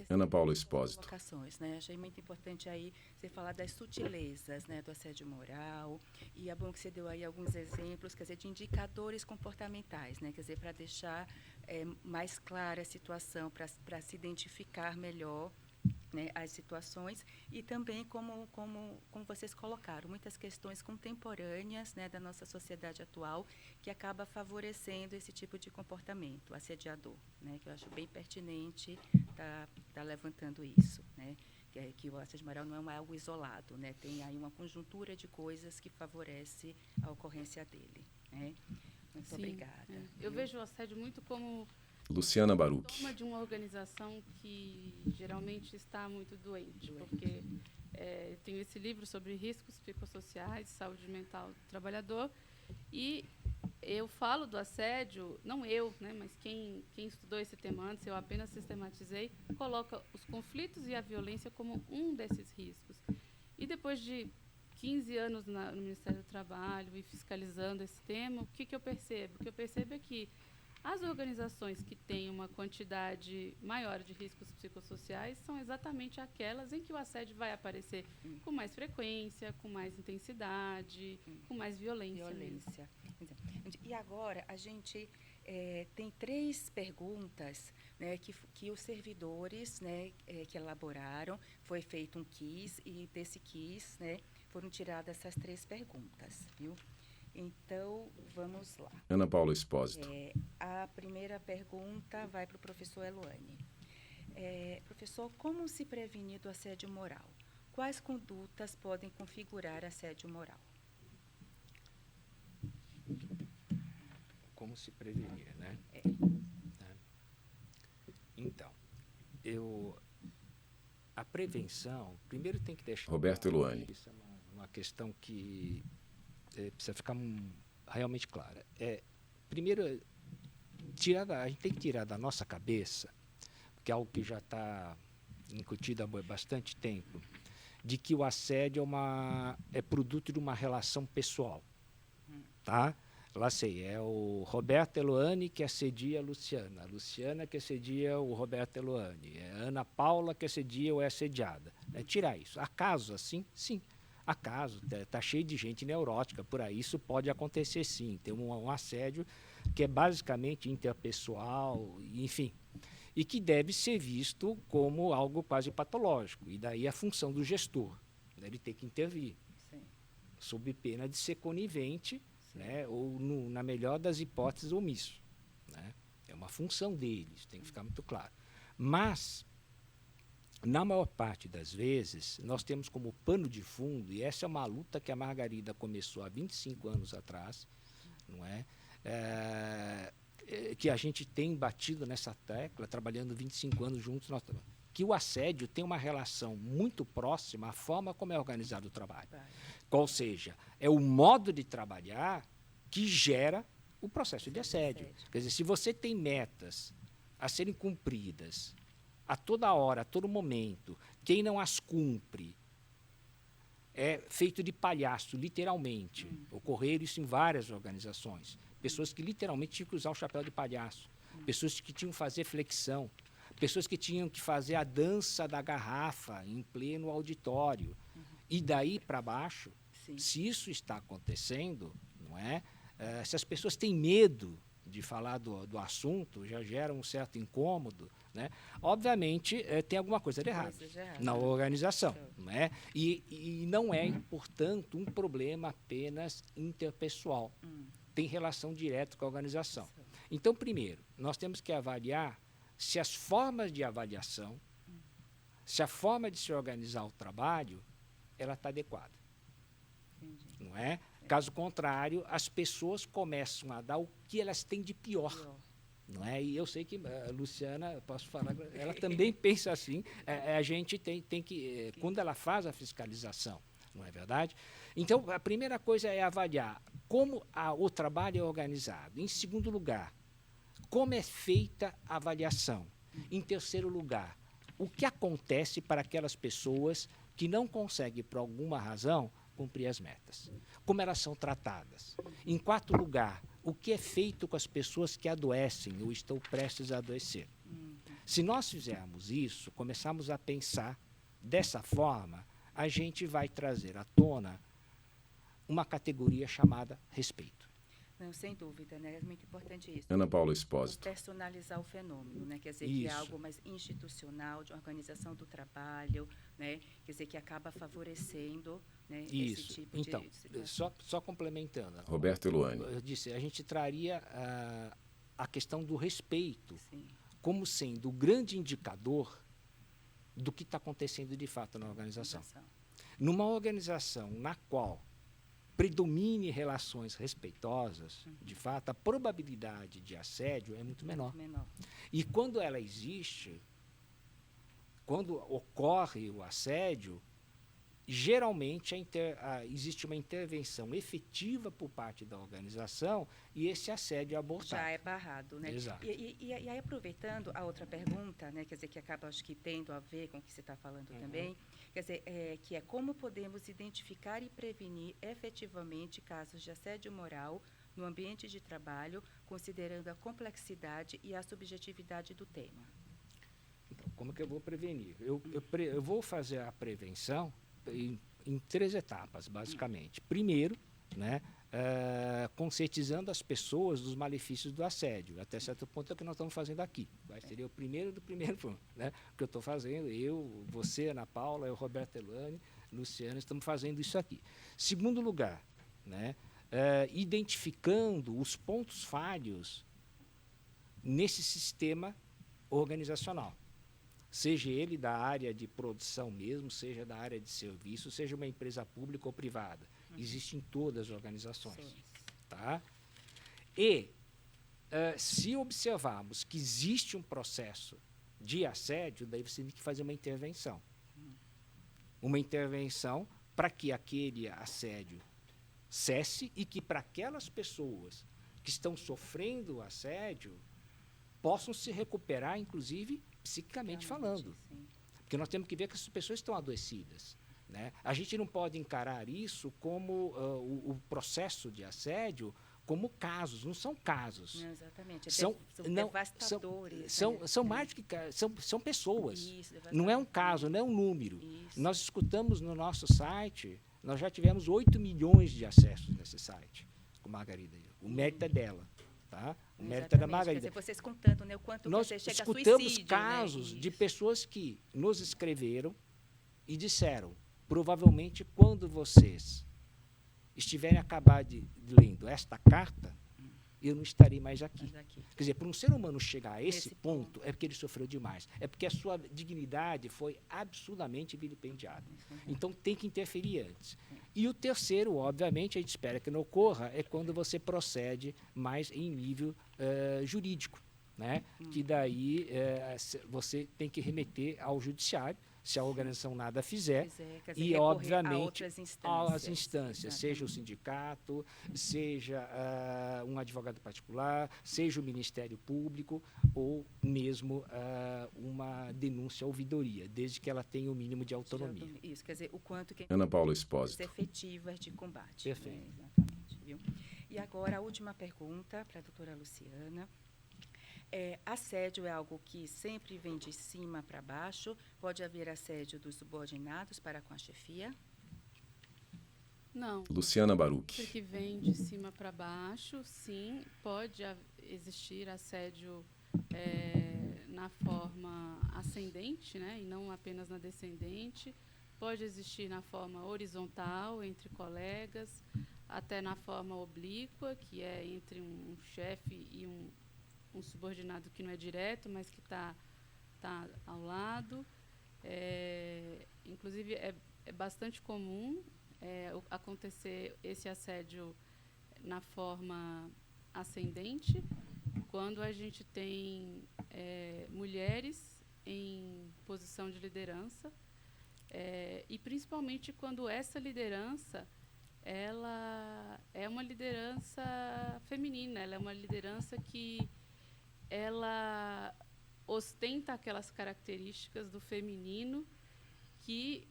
Ana Paula Espósito. Colocações, né? Achei muito importante aí você falar das sutilezas, né, do assédio moral. E é bom que você deu aí alguns exemplos, quer dizer, de indicadores comportamentais, né? Quer dizer, para deixar mais clara a situação, para se identificar melhor, né, as situações, e também como vocês colocaram, muitas questões contemporâneas, né, da nossa sociedade atual, que acaba favorecendo esse tipo de comportamento assediador, né, que eu acho bem pertinente tá levantando isso, né, que o assédio moral não é algo isolado, né, tem aí uma conjuntura de coisas que favorece a ocorrência dele, né. Muito obrigada. Eu vejo o assédio muito como Luciana Baruch. sintoma de uma organização que geralmente está muito doente, porque tenho esse livro sobre riscos psicossociais, saúde mental do trabalhador, e eu falo do assédio, não eu, né, mas quem estudou esse tema antes, eu apenas sistematizei, coloca os conflitos e a violência como um desses riscos. E depois de 15 anos no Ministério do Trabalho e fiscalizando esse tema, o que eu percebo? O que eu percebo é que as organizações que têm uma quantidade maior de riscos psicossociais são exatamente aquelas em que o assédio vai aparecer com mais frequência, com mais intensidade, com mais violência. E agora a gente tem 3 perguntas, né, que os servidores, né, que elaboraram, foi feito um quiz, e desse quiz, né, foram tiradas essas 3 perguntas, viu? Então, vamos lá. Ana Paula Espósito. A primeira pergunta vai para o professor Eluane. Professor, como se prevenir do assédio moral? Quais condutas podem configurar assédio moral? Como se prevenir, né? Então, a prevenção, primeiro tem que deixar... Roberto Eluane. Isso é uma questão que precisa ficar realmente clara. Primeiro, a gente tem que tirar da nossa cabeça, que é algo que já está incutido há bastante tempo, de que o assédio é produto de uma relação pessoal. Tá? Lá sei, é o Roberto Eluane que assedia a Luciana que assedia o Roberto Eluane, é a Ana Paula que assedia ou é assediada. Tirar isso. Acaso assim? Sim. Acaso, está cheio de gente neurótica por aí, isso pode acontecer sim. Tem um assédio que é basicamente interpessoal, enfim, e que deve ser visto como algo quase patológico. E daí a função do gestor, ele tem que intervir, sim, sob pena de ser conivente, né, ou, na melhor das hipóteses, omisso. Né? É uma função deles, tem que ficar muito claro. Mas, na maior parte das vezes, nós temos como pano de fundo, e essa é uma luta que a Margarida começou há 25 anos atrás, não é? Que a gente tem batido nessa tecla, trabalhando 25 anos juntos, que o assédio tem uma relação muito próxima à forma como é organizado o trabalho. Qual seja, é o modo de trabalhar que gera o processo de assédio. Quer dizer, se você tem metas a serem cumpridas a toda hora, a todo momento, quem não as cumpre é feito de palhaço, literalmente. Ocorreram isso em várias organizações. Pessoas que literalmente tinham que usar o chapéu de palhaço. Pessoas que tinham que fazer flexão. Pessoas que tinham que fazer a dança da garrafa em pleno auditório. E daí para baixo, sim, se isso está acontecendo, não é? Se as pessoas têm medo de falar do assunto, já gera um certo incômodo, né? Obviamente, tem alguma coisa de errado na organização. Não é? E não é, portanto, um problema apenas interpessoal. Tem relação direta com a organização. Então, primeiro, nós temos que avaliar se as formas de avaliação, se a forma de se organizar o trabalho, ela está adequada. Não é? Caso contrário, as pessoas começam a dar o que elas têm de pior. Não é? E eu sei que a Luciana, posso falar, ela também pensa assim. A gente tem que, quando ela faz a fiscalização, não é verdade? Então, a primeira coisa é avaliar como o trabalho é organizado. Em segundo lugar, como é feita a avaliação. Em terceiro lugar, o que acontece para aquelas pessoas que não conseguem, por alguma razão, cumprir as metas. Como elas são tratadas. Em quarto lugar, o que é feito com as pessoas que adoecem ou estão prestes a adoecer. Se nós fizermos isso, começarmos a pensar dessa forma, a gente vai trazer à tona uma categoria chamada respeito. Não, sem dúvida, né? É muito importante isso. Ana Paula Espósito. Personalizar o fenômeno, né? Quer dizer, que é algo mais institucional, de organização do trabalho, né? Quer dizer, que acaba favorecendo, né, esse tipo então, de situação. só complementando. Roberto Eluane. Eu disse, a gente traria a questão do respeito Sim. como sendo o grande indicador do que está acontecendo de fato na organização. Numa organização na qual predomine relações respeitosas, de fato, a probabilidade de assédio é muito menor. E quando ela existe, quando ocorre o assédio, geralmente existe uma intervenção efetiva por parte da organização e esse assédio é abortado. Já é barrado, né? Exato. E aí, aproveitando a outra pergunta, né, quer dizer, que acaba, acho que, tendo a ver com o que você está falando também, quer dizer, que é como podemos identificar e prevenir efetivamente casos de assédio moral no ambiente de trabalho, considerando a complexidade e a subjetividade do tema. Então, como que eu vou prevenir? Eu vou fazer a prevenção em 3 etapas, basicamente. Primeiro, né, conscientizando as pessoas dos malefícios do assédio. Até certo ponto é o que nós estamos fazendo aqui. Seria o primeiro do primeiro ponto. Né? O que eu estou fazendo, eu, você, Ana Paula, eu, Roberto Eluane, Luciana, estamos fazendo isso aqui. Segundo lugar, né, identificando os pontos falhos nesse sistema organizacional. Seja ele da área de produção mesmo, seja da área de serviço, seja uma empresa pública ou privada. Existe em todas as organizações. Tá? E, se observarmos que existe um processo de assédio, daí você tem que fazer uma intervenção. Uma intervenção para que aquele assédio cesse e que para aquelas pessoas que estão sofrendo o assédio possam se recuperar, inclusive, psiquicamente falando. Sim. Porque nós temos que ver que essas pessoas estão adoecidas. Né? A gente não pode encarar isso como o processo de assédio como casos, não são casos. Não, exatamente. São devastadores. São mais do que são pessoas. Isso, não é um caso, não é um número. Isso. Nós escutamos no nosso site, nós já tivemos 8 milhões de acessos nesse site, com Margarida. O mérito é dela. Tá? O mérito é da Margarida. Quer dizer, vocês contando, né, o quanto nós você chega a escutamos suicídio, casos, né? de pessoas que nos escreveram e disseram, provavelmente quando vocês estiverem acabado lendo esta carta, eu não estarei mais aqui. Quer dizer, para um ser humano chegar a esse ponto, é porque ele sofreu demais. É porque a sua dignidade foi absurdamente vilipendiada. Então, tem que interferir antes. E o terceiro, obviamente, a gente espera que não ocorra, é quando você procede mais em nível jurídico. Né? Que daí você tem que remeter ao judiciário, se a organização nada fizer, quer dizer, e, obviamente, às instâncias, seja o sindicato, seja um advogado particular, seja o Ministério Público, ou mesmo uma denúncia à ouvidoria, desde que ela tenha o mínimo de autonomia. Isso, quer dizer, o quanto que Ana Paula Espósito. efetivas de combate. Perfeito. Né? Exatamente. Viu? E agora, a última pergunta para a doutora Luciana. Assédio é algo que sempre vem de cima para baixo? Pode haver assédio dos subordinados para com a chefia? Não. Luciana Baruch. Que vem de cima para baixo, sim, pode existir assédio na forma ascendente, né, e não apenas na descendente. Pode existir na forma horizontal, entre colegas, até na forma oblíqua, que é entre um chefe e um subordinado que não é direto, mas que está ao lado. Inclusive, é bastante comum acontecer esse assédio na forma ascendente, quando a gente tem mulheres em posição de liderança, e principalmente quando essa liderança ela é uma liderança feminina, ela é uma liderança que ela ostenta aquelas características do feminino que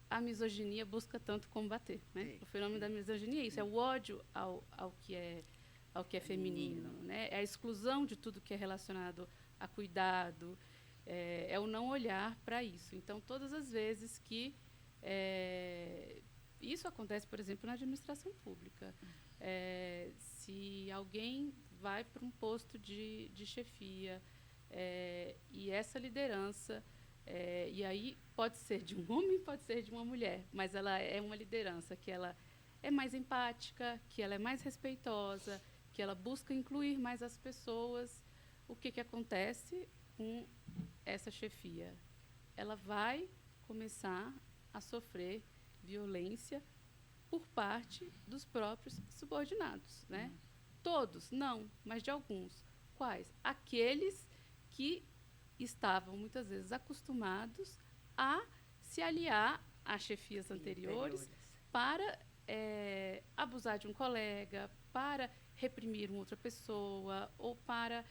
a misoginia busca tanto combater, né? O fenômeno da misoginia é isso, é o ódio ao que é feminino, né? É a exclusão de tudo que é relacionado a cuidado. é o não olhar para isso. Então, todas as vezes que isso acontece, por exemplo, na administração pública, se alguém vai para um posto de chefia e essa liderança, e aí pode ser de um homem, pode ser de uma mulher, mas ela é uma liderança que ela é mais empática, que ela é mais respeitosa, que ela busca incluir mais as pessoas. O que acontece com essa chefia? Ela vai começar a sofrer violência por parte dos próprios subordinados, né? Todos, não, mas de alguns. Quais? Aqueles que estavam, muitas vezes, acostumados a se aliar a chefias anteriores para abusar de um colega, para reprimir uma outra pessoa ou para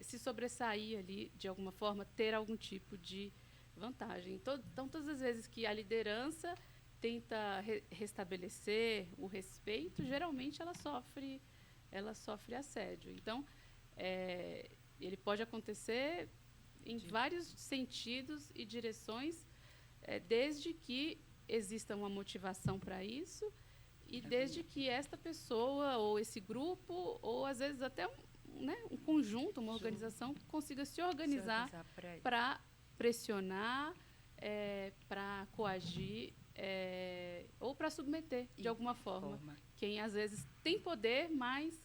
se sobressair ali, de alguma forma, ter algum tipo de vantagem. Então, todas as vezes que a liderança tenta restabelecer o respeito, geralmente ela sofre assédio. Então, ele pode acontecer em vários sentidos e direções, desde que exista uma motivação para isso e desde que esta pessoa ou esse grupo, ou às vezes até um conjunto, uma organização, consiga se organizar para pressionar, para coagir ou para submeter, de alguma forma, quem às vezes tem poder, mas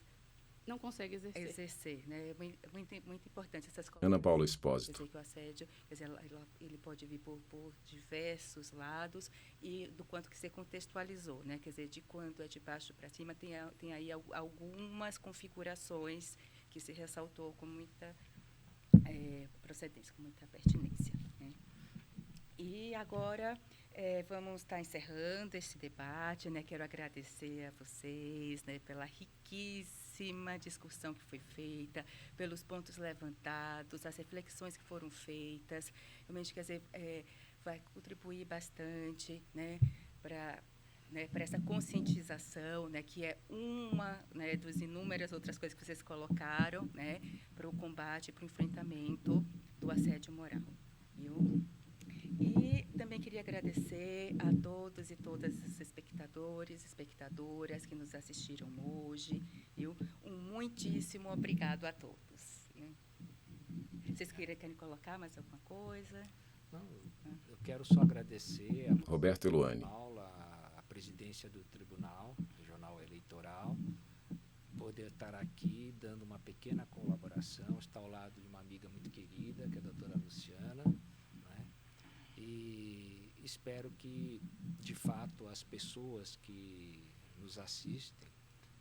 não consegue exercer. Né? É muito importante essas coisas. Ana Paula Espósito. Quer dizer, que o assédio, ele pode vir por diversos lados e do quanto que você contextualizou, né? Quer dizer, de quando é de baixo para cima, tem aí algumas configurações que se ressaltou com muita procedência, com muita pertinência, né? E agora vamos estar encerrando esse debate, né? Quero agradecer a vocês, né, pela riquíssima discussão que foi feita, pelos pontos levantados, as reflexões que foram feitas. Realmente, quer dizer, vai contribuir bastante, né, para essa conscientização, né, que é uma, né, das inúmeras outras coisas que vocês colocaram, né, para o combate, para o enfrentamento do assédio moral. Viu? E também queria agradecer a todos e todas os espectadores, espectadoras que nos assistiram hoje. Viu? Muitíssimo obrigado a todos. Né? Vocês querem colocar mais alguma coisa? Não, eu quero só agradecer a Roberto Eluane, a presidência do Tribunal Regional Eleitoral, poder estar aqui dando uma pequena colaboração, estar ao lado de uma amiga muito querida, que é a doutora Luciana, né? E espero que, de fato, as pessoas que nos assistem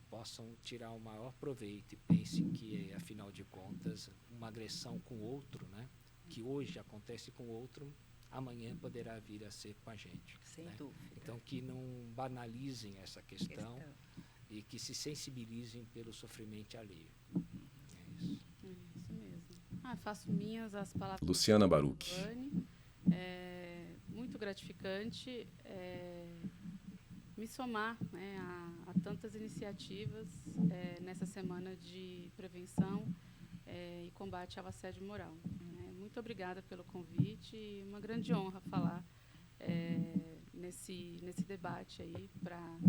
possam tirar o maior proveito e pensem que, afinal de contas, uma agressão com o outro, né, que hoje acontece com o outro, amanhã poderá vir a ser com a gente. Sem né? dúvida. Então, que não banalizem essa questão e que se sensibilizem pelo sofrimento alheio. É isso. Isso mesmo. Faço minhas as palavras Luciana Baruch. É muito gratificante me somar, né, a tantas iniciativas nessa semana de prevenção e combate ao assédio moral. Muito obrigada pelo convite e uma grande honra falar nesse debate aí para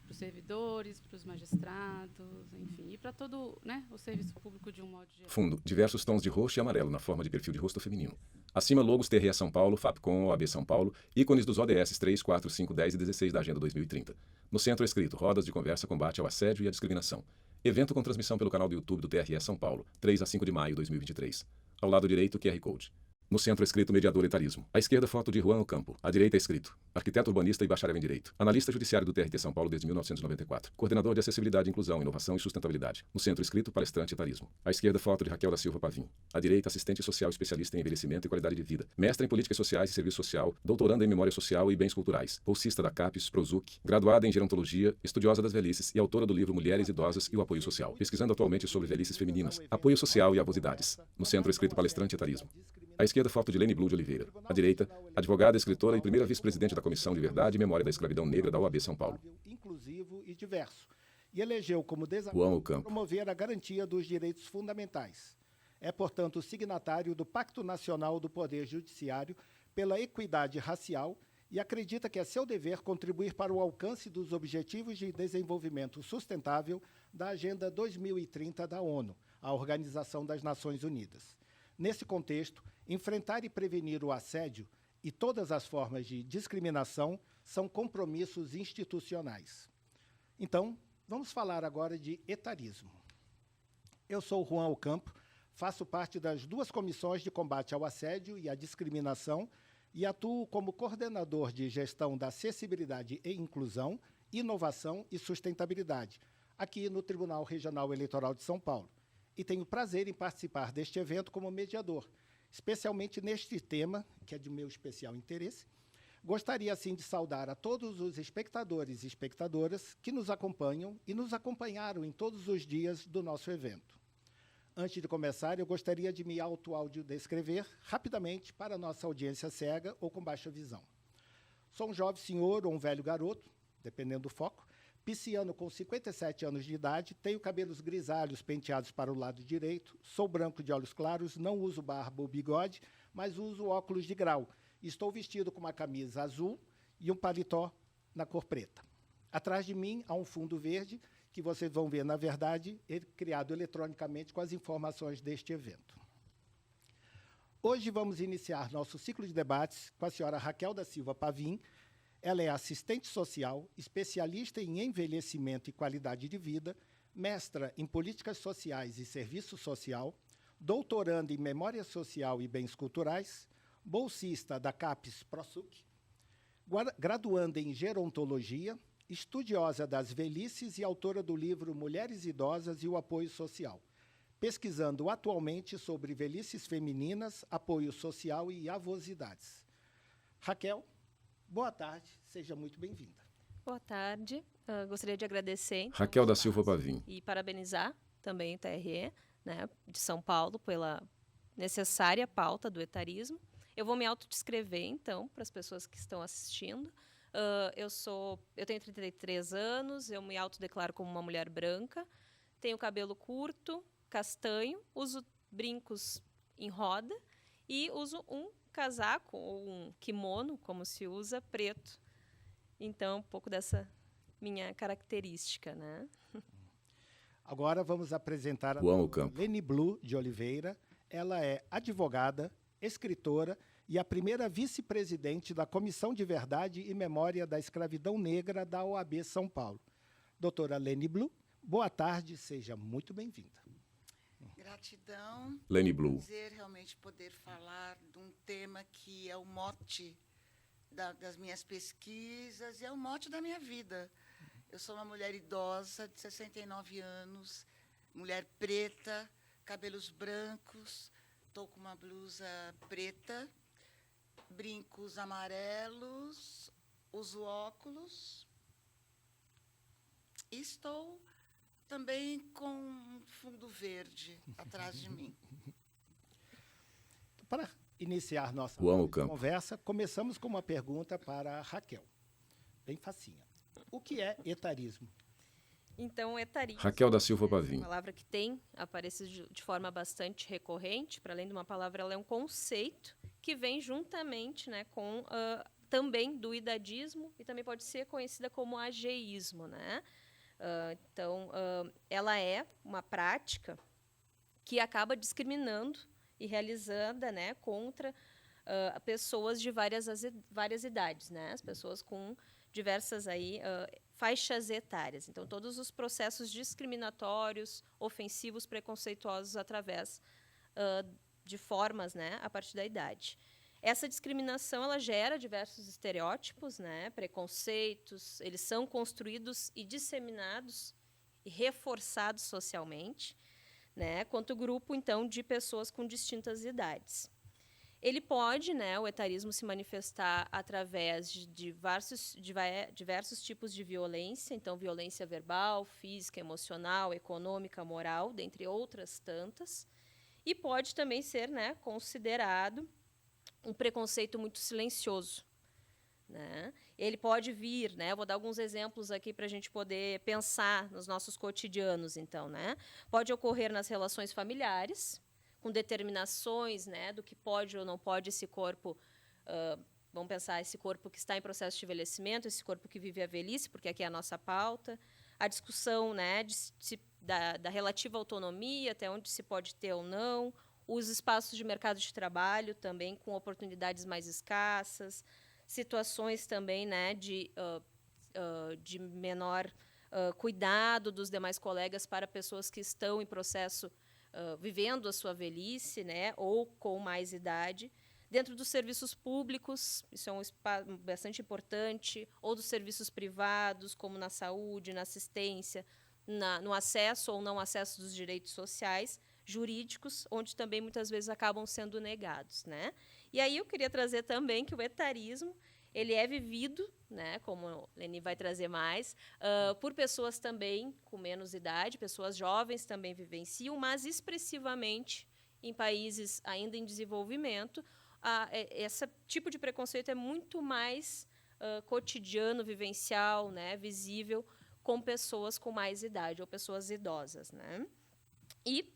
os servidores, para os magistrados, enfim, e para todo, né, o serviço público de um modo geral. Fundo, diversos tons de roxo e amarelo na forma de perfil de rosto feminino. Acima, logos TRE São Paulo, FAPCOM, OAB São Paulo, ícones dos ODS 3, 4, 5, 10 e 16 da Agenda 2030. No centro escrito, rodas de conversa combate ao assédio e à discriminação. Evento com transmissão pelo canal do YouTube do TRE São Paulo, 3 a 5 de maio de 2023. Ao lado direito, QR Code. No centro escrito mediador etarismo. À esquerda, foto de Juan Ocampo. À direita, escrito arquiteto urbanista e bacharel em direito. Analista judiciário do TRT São Paulo desde 1994. Coordenador de acessibilidade, inclusão, inovação e sustentabilidade. No centro escrito, palestrante etarismo. À esquerda, foto de Raquel da Silva Pavim. À direita, assistente social especialista em envelhecimento e qualidade de vida. Mestra em políticas sociais e serviço social. Doutoranda em memória social e bens culturais. Bolsista da CAPES, Prozuc. Graduada em gerontologia. Estudiosa das velhices e autora do livro Mulheres Idosas e o Apoio Social. Pesquisando atualmente sobre velhices femininas. Apoio social e avosidades. No centro escrito, palestrante etarismo. À esquerda, foto de Lene Blum de Oliveira. À direita, advogada, escritora e primeira vice-presidente da Comissão de Verdade e Memória da Escravidão Negra da OAB São Paulo. Inclusivo e diverso. E elegeu como Juan Ocampo. promover a garantia dos direitos fundamentais. é, portanto, signatário do Pacto Nacional do Poder Judiciário pela Equidade Racial e acredita que é seu dever contribuir para o alcance dos Objetivos de Desenvolvimento Sustentável da Agenda 2030 da ONU, a Organização das Nações Unidas. Nesse contexto, enfrentar e prevenir o assédio e todas as formas de discriminação são compromissos institucionais. Então, vamos falar agora de etarismo. Eu sou Juan Ocampo, faço parte das 2 comissões de combate ao assédio e à discriminação e atuo como coordenador de gestão da acessibilidade e inclusão, inovação e sustentabilidade, aqui no Tribunal Regional Eleitoral de São Paulo. E tenho prazer em participar deste evento como mediador, especialmente neste tema, que é de meu especial interesse. Gostaria, assim, de saudar a todos os espectadores e espectadoras que nos acompanham e nos acompanharam em todos os dias do nosso evento. Antes de começar, eu gostaria de me auto-audiodescrever rapidamente para a nossa audiência cega ou com baixa visão. Sou um jovem senhor ou um velho garoto, dependendo do foco, pisciano com 57 anos de idade, tenho cabelos grisalhos penteados para o lado direito, sou branco de olhos claros, não uso barba ou bigode, mas uso óculos de grau. Estou vestido com uma camisa azul e um paletó na cor preta. Atrás de mim há um fundo verde, que vocês vão ver, na verdade, criado eletronicamente com as informações deste evento. Hoje vamos iniciar nosso ciclo de debates com a senhora Raquel da Silva Pavim. Ela é assistente social, especialista em envelhecimento e qualidade de vida, mestra em políticas sociais e serviço social, doutoranda em memória social e bens culturais, bolsista da CAPES ProSuc, graduanda em gerontologia, estudiosa das velhices e autora do livro Mulheres Idosas e o Apoio Social, pesquisando atualmente sobre velhices femininas, apoio social e avosidades. Raquel, boa tarde, seja muito bem-vinda. Boa tarde, gostaria de agradecer então, Raquel da Silva Pavim. E parabenizar também o TRE, né, de São Paulo pela necessária pauta do etarismo. Eu vou me autodescrever, então, para as pessoas que estão assistindo. Eu tenho 33 anos, eu me autodeclaro como uma mulher branca, tenho cabelo curto, castanho, uso brincos em roda e uso um casaco ou um kimono, como se usa, preto. Então, um pouco dessa minha característica, né? Agora vamos apresentar a Leni Blue de Oliveira. Ela é advogada, escritora e a primeira vice-presidente da Comissão de Verdade e Memória da Escravidão Negra da OAB São Paulo. Doutora Leni Blue, boa tarde, seja muito bem-vinda. Gratidão. Leni Blue. Prazer realmente poder falar de um tema que é o mote das minhas pesquisas e é o mote da minha vida. Eu sou uma mulher idosa de 69 anos, mulher preta, cabelos brancos, estou com uma blusa preta, brincos amarelos, uso óculos e estou também com um fundo verde atrás de mim. Para iniciar nossa conversa, começamos com uma pergunta para a Raquel. Bem facinha. O que é etarismo? Então, etarismo, Raquel da Silva Pavim. É uma palavra que tem aparecido de forma bastante recorrente. Para além de uma palavra, ela é um conceito que vem juntamente, né, com também do idadismo e também pode ser conhecida como ageísmo, né? Então, ela é uma prática que acaba discriminando e realizada, né, contra pessoas de várias idades, né? As pessoas com diversas aí, faixas etárias. Então, todos os processos discriminatórios, ofensivos, preconceituosos através de formas, né, a partir da idade. Essa discriminação ela gera diversos estereótipos, né, preconceitos, eles são construídos e disseminados e reforçados socialmente, né, quanto grupo, então, de pessoas com distintas idades. Ele pode, né, o etarismo, se manifestar através de diversos tipos de violência, então, violência verbal, física, emocional, econômica, moral, dentre outras tantas, e pode também ser, né, considerado um preconceito muito silencioso, né? Ele pode vir, né? Vou dar alguns exemplos aqui para a gente poder pensar nos nossos cotidianos, então, né? Pode ocorrer nas relações familiares, com determinações, né, do que pode ou não pode esse corpo. Vamos pensar esse corpo que está em processo de envelhecimento, esse corpo que vive a velhice, porque aqui é a nossa pauta. A discussão, né, da relativa autonomia, até onde se pode ter ou não. Os espaços de mercado de trabalho também com oportunidades mais escassas. Situações também, né, de menor cuidado dos demais colegas para pessoas que estão em processo, vivendo a sua velhice, né, ou com mais idade. Dentro dos serviços públicos, isso é um espaço bastante importante, ou dos serviços privados, como na saúde, na assistência, no acesso ou não acesso dos direitos sociais, jurídicos, onde também muitas vezes acabam sendo negados, né? E aí eu queria trazer também que o etarismo ele é vivido, né, como a Leni vai trazer mais, por pessoas também com menos idade, pessoas jovens também vivenciam, mas expressivamente em países ainda em desenvolvimento, esse tipo de preconceito é muito mais cotidiano, vivencial, né, visível, com pessoas com mais idade ou pessoas idosas, né? E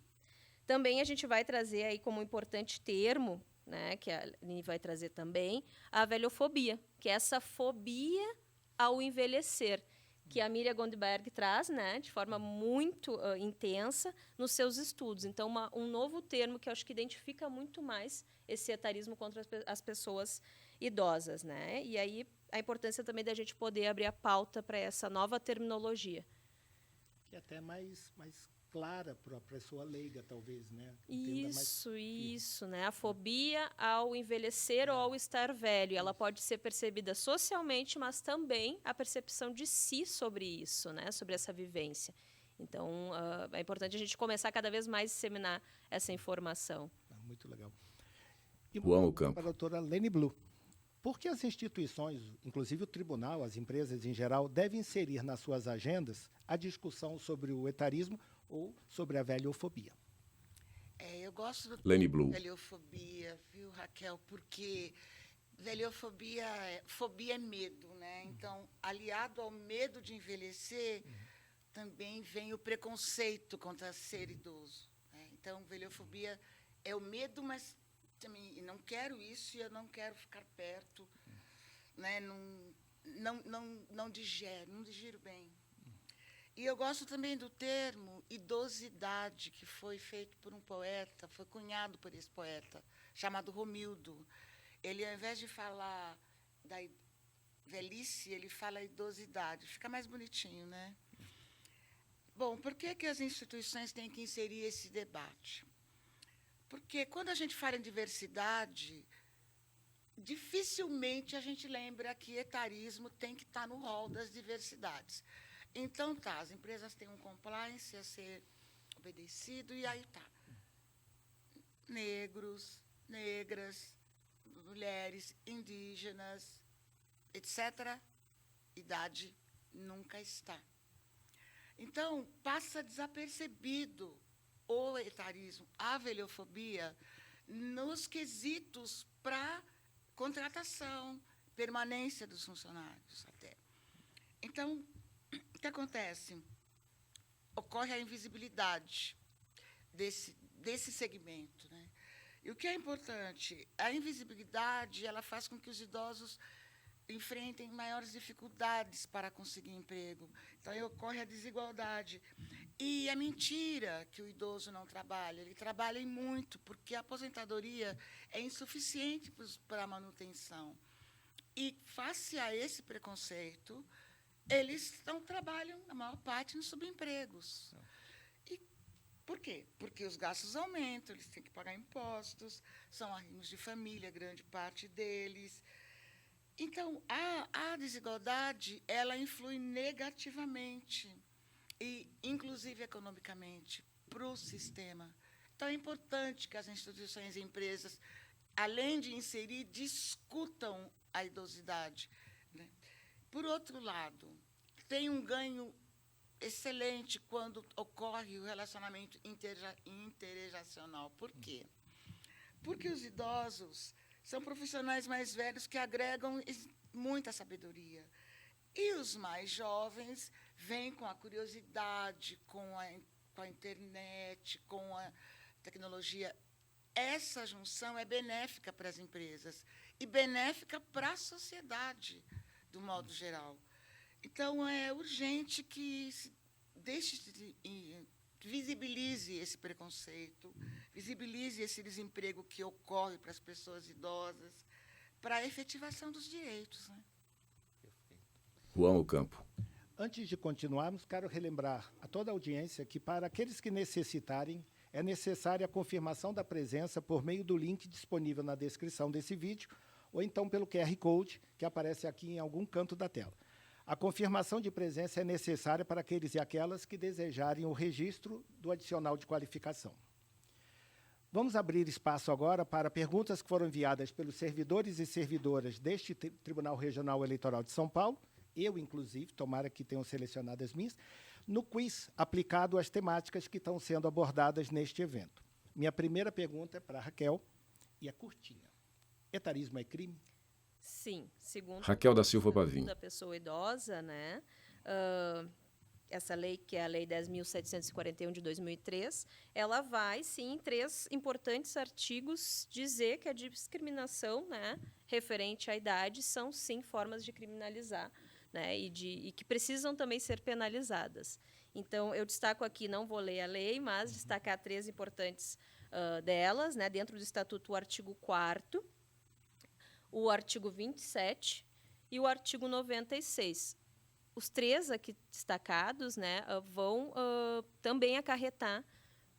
também a gente vai trazer aí como importante termo, né, que a Lini vai trazer também, a velhofobia, que é essa fobia ao envelhecer, que a Miriam Goldberg traz, né, de forma muito intensa nos seus estudos. Então, um novo termo que eu acho que identifica muito mais esse etarismo contra as pessoas idosas, né? E aí a importância também da gente poder abrir a pauta para essa nova terminologia. Que é até mais clara para a pessoa leiga, talvez, né? Isso, né? A fobia ao envelhecer ou ao estar velho. Ela pode ser percebida socialmente, mas também a percepção de si sobre isso, né? Sobre essa vivência. Então, é importante a gente começar cada vez mais a disseminar essa informação. Muito legal. E Juan Ocampo. para a doutora Leni Blu. Por que as instituições, inclusive o tribunal, as empresas em geral, devem inserir nas suas agendas a discussão sobre o etarismo ou sobre a velhofobia? Eu gosto do Leni Blu. velhofobia, viu, Raquel? Porque velhofobia, fobia é medo, né? Então, aliado ao medo de envelhecer, também vem o preconceito contra ser idoso, né? Então, velhofobia é o medo, mas também não quero isso e eu não quero ficar perto, né? Não digiro bem. E eu gosto também do termo idosidade, que foi feito por um poeta, foi cunhado por esse poeta, chamado Romildo. Ele, ao invés de falar da velhice, ele fala idosidade. Fica mais bonitinho, né? Bom, por que as instituições têm que inserir esse debate? Porque quando a gente fala em diversidade, dificilmente a gente lembra que etarismo tem que estar no rol das diversidades. Então, as empresas têm um compliance a ser obedecido, e aí negros, negras, mulheres, indígenas, etc., idade nunca está. Então, passa desapercebido o etarismo, a velhofobia, nos quesitos para contratação, permanência dos funcionários até. Então, o que acontece? Ocorre a invisibilidade desse segmento, né? E o que é importante? A invisibilidade ela faz com que os idosos enfrentem maiores dificuldades para conseguir emprego. Então, aí ocorre a desigualdade. E é mentira que o idoso não trabalha. Ele trabalha e muito, porque a aposentadoria é insuficiente para a manutenção. E, face a esse preconceito, eles não trabalham, a maior parte, nos subempregos. E por quê? Porque os gastos aumentam, eles têm que pagar impostos, são arrimos de família, grande parte deles. Então, a desigualdade ela influi negativamente, e inclusive economicamente, para o sistema. Então, é importante que as instituições e empresas, além de inserir, discutam a idosidade, né? Por outro lado, tem um ganho excelente quando ocorre o relacionamento intergeracional. Por quê? Porque os idosos são profissionais mais velhos que agregam muita sabedoria. E os mais jovens vêm com a curiosidade, com a internet, com a tecnologia essa junção é benéfica para as empresas e benéfica para a sociedade, do modo geral. Então, é urgente que visibilize esse preconceito, visibilize esse desemprego que ocorre para as pessoas idosas, para a efetivação dos direitos, né? Juan Ocampo. Antes de continuarmos, quero relembrar a toda a audiência que, para aqueles que necessitarem, é necessária a confirmação da presença por meio do link disponível na descrição desse vídeo, ou então pelo QR Code, que aparece aqui em algum canto da tela. A confirmação de presença é necessária para aqueles e aquelas que desejarem o registro do adicional de qualificação. Vamos abrir espaço agora para perguntas que foram enviadas pelos servidores e servidoras deste Tribunal Regional Eleitoral de São Paulo, eu, inclusive, tomara que tenham selecionado as minhas, no quiz aplicado às temáticas que estão sendo abordadas neste evento. Minha primeira pergunta é para a Raquel, e é curtinha. Etarismo é crime? Sim, segundo Raquel da Silva Pavim. da pessoa idosa, né? Essa lei, que é a Lei 10.741 de 2003, ela vai, sim, em 3 importantes artigos, dizer que a discriminação, né, referente à idade são, sim, formas de criminalizar, né, e que precisam também ser penalizadas. Então, eu destaco aqui, não vou ler a lei, mas destacar 3 importantes delas, né, dentro do Estatuto, o artigo 4º, o artigo 27 e o artigo 96. Os 3 aqui destacados, né, vão também acarretar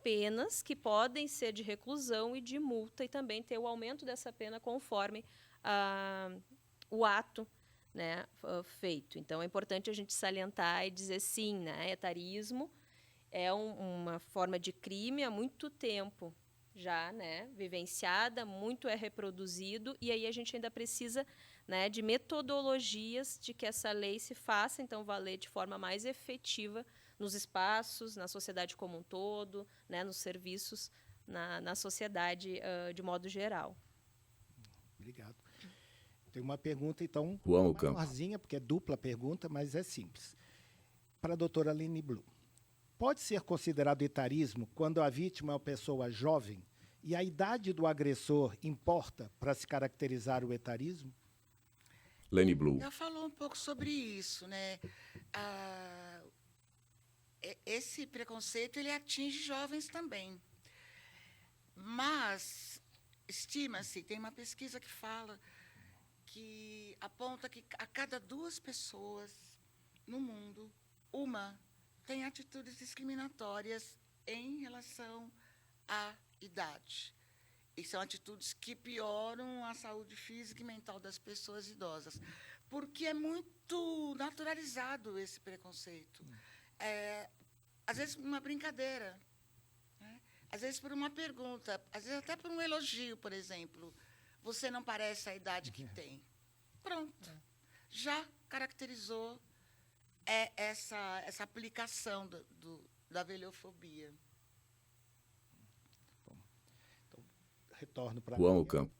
penas que podem ser de reclusão e de multa, e também ter o aumento dessa pena conforme o ato, né, feito. Então, é importante a gente salientar e dizer sim, né, etarismo é uma forma de crime há muito tempo já, né, vivenciada, muito é reproduzido, e aí a gente ainda precisa, né, de metodologias de que essa lei se faça, então, valer de forma mais efetiva nos espaços, na sociedade como um todo, né, nos serviços, na sociedade de modo geral. Obrigado. Tem uma pergunta, então, Juan Ocampo. menorzinha, porque é dupla pergunta, mas é simples. Para a doutora Aline Blum. Pode ser considerado etarismo quando a vítima é uma pessoa jovem e a idade do agressor importa para se caracterizar o etarismo? Lene Blum. Já falou um pouco sobre isso, né? Esse preconceito ele atinge jovens também. Mas estima-se, tem uma pesquisa que fala, que aponta que a cada 2 pessoas no mundo, uma tem atitudes discriminatórias em relação à idade. E são atitudes que pioram a saúde física e mental das pessoas idosas, porque é muito naturalizado esse preconceito. Às vezes, por uma brincadeira, né? Às vezes, por uma pergunta, às vezes, até por um elogio, por exemplo. Você não parece a idade que tem. Pronto. Já caracterizou essa aplicação da velhofobia. Então, retorno para Juan Ocampo.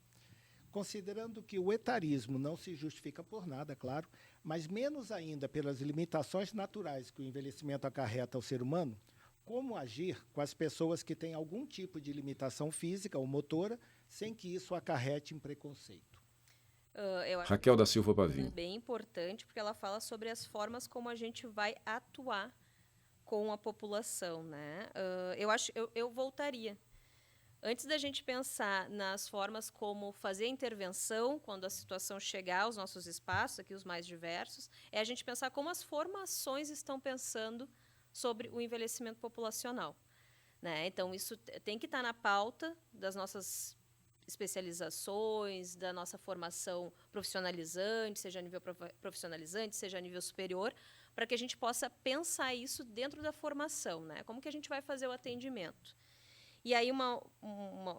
Considerando que o etarismo não se justifica por nada, claro, mas menos ainda pelas limitações naturais que o envelhecimento acarreta ao ser humano, como agir com as pessoas que têm algum tipo de limitação física ou motora, sem que isso acarrete em preconceito? Eu acho Raquel da Silva é Pavim. bem importante, porque ela fala sobre as formas como a gente vai atuar com a população, né? Eu voltaria. Antes da gente pensar nas formas como fazer a intervenção quando a situação chegar aos nossos espaços, aqui os mais diversos, é a gente pensar como as formações estão pensando sobre o envelhecimento populacional, né? Então, isso tem que estar na pauta das nossas especializações, da nossa formação profissionalizante, seja a nível profissionalizante, seja a nível superior, para que a gente possa pensar isso dentro da formação, né? Como que a gente vai fazer o atendimento? E aí,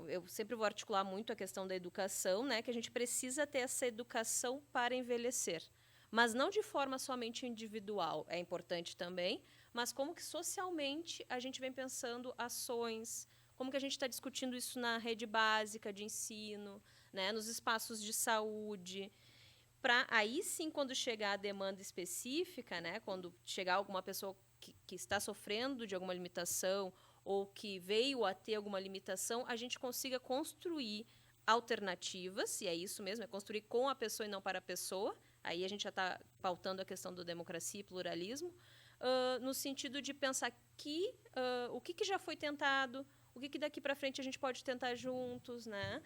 eu sempre vou articular muito a questão da educação, né? Que a gente precisa ter essa educação para envelhecer, mas não de forma somente individual, é importante também, mas como que socialmente a gente vem pensando ações, como que a gente está discutindo isso na rede básica de ensino, né, nos espaços de saúde, para aí sim, quando chegar a demanda específica, né, quando chegar alguma pessoa que está sofrendo de alguma limitação ou que veio a ter alguma limitação, a gente consiga construir alternativas, e é isso mesmo, é construir com a pessoa e não para a pessoa. Aí a gente já está pautando a questão da democracia e pluralismo, no sentido de pensar o que já foi tentado, o que daqui para frente a gente pode tentar juntos, né?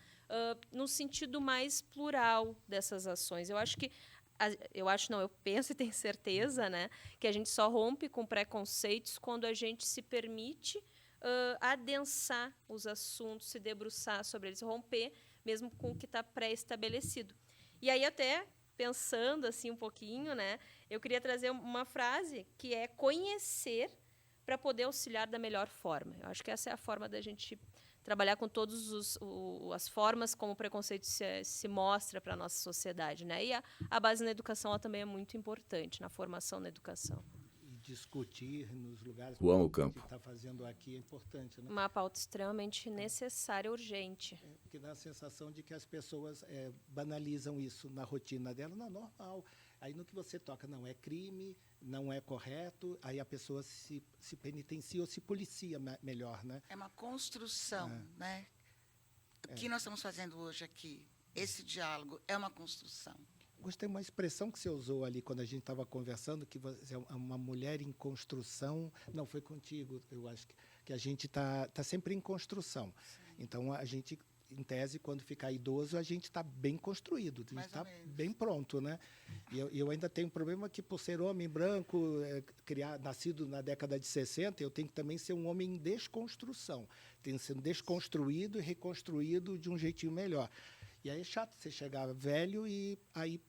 No sentido mais plural dessas ações. Eu penso e tenho certeza, né, que a gente só rompe com preconceitos quando a gente se permite adensar os assuntos, se debruçar sobre eles, romper mesmo com o que está pré-estabelecido. E aí, até pensando assim um pouquinho, né, eu queria trazer uma frase que é conhecer para poder auxiliar da melhor forma. Eu acho que essa é a forma da gente trabalhar com todas as formas como o preconceito se mostra para a nossa sociedade, né? E a base na educação ela também é muito importante, na formação na educação. E discutir nos lugares Juan que Ocampo. está fazendo aqui é importante, né? Uma pauta extremamente necessária, urgente. Porque dá a sensação de que as pessoas banalizam isso na rotina dela, não, normal. Aí no que você toca, não é crime, não é correto, aí a pessoa se penitencia ou se policia melhor, né? É uma construção, né? O que nós estamos fazendo hoje aqui, esse diálogo, é uma construção. Gostei de uma expressão que você usou ali quando a gente estava conversando, que você é uma mulher em construção. Não, foi contigo, eu acho que a gente está sempre em construção. Sim. Então, a gente, em tese, quando ficar idoso, a gente está bem construído, a gente está bem pronto, né? E eu ainda tenho um problema que, por ser homem branco, nascido na década de 60, eu tenho que também ser um homem em desconstrução. Tenho que ser desconstruído e reconstruído de um jeitinho melhor. E aí é chato você chegar velho e aí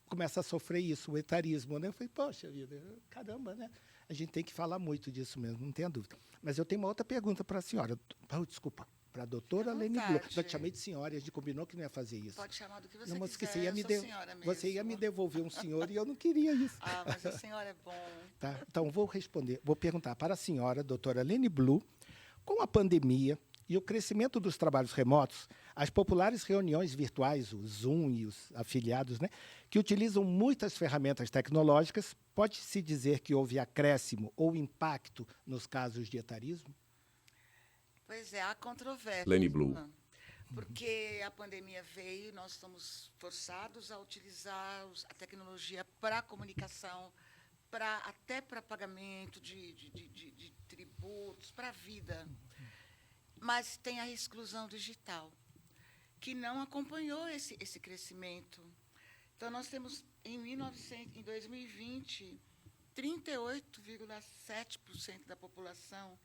começa a sofrer isso, o etarismo, né? Eu falei, poxa vida, caramba, né? A gente tem que falar muito disso mesmo, não tenha dúvida. Mas eu tenho uma outra pergunta para a senhora. Desculpa, para a doutora Lene Blu. Eu te chamei de senhora, a gente combinou que não ia fazer isso. Pode chamar do que você não, mas quiser, senhora mesmo. Você ia me devolver um senhor e eu não queria isso. Mas o senhor é bom. Tá, então, vou perguntar para a senhora, doutora Lene Blu, com a pandemia e o crescimento dos trabalhos remotos, as populares reuniões virtuais, o Zoom e os afiliados, né, que utilizam muitas ferramentas tecnológicas, pode-se dizer que houve acréscimo ou impacto nos casos de etarismo? Pois é, há controvérsia. Lene Blu. Porque a pandemia veio, nós estamos forçados a utilizar a tecnologia para a comunicação, até para pagamento de tributos, para a vida. Mas tem a exclusão digital, que não acompanhou esse crescimento. Então, nós temos, em 2020, 38,7% da população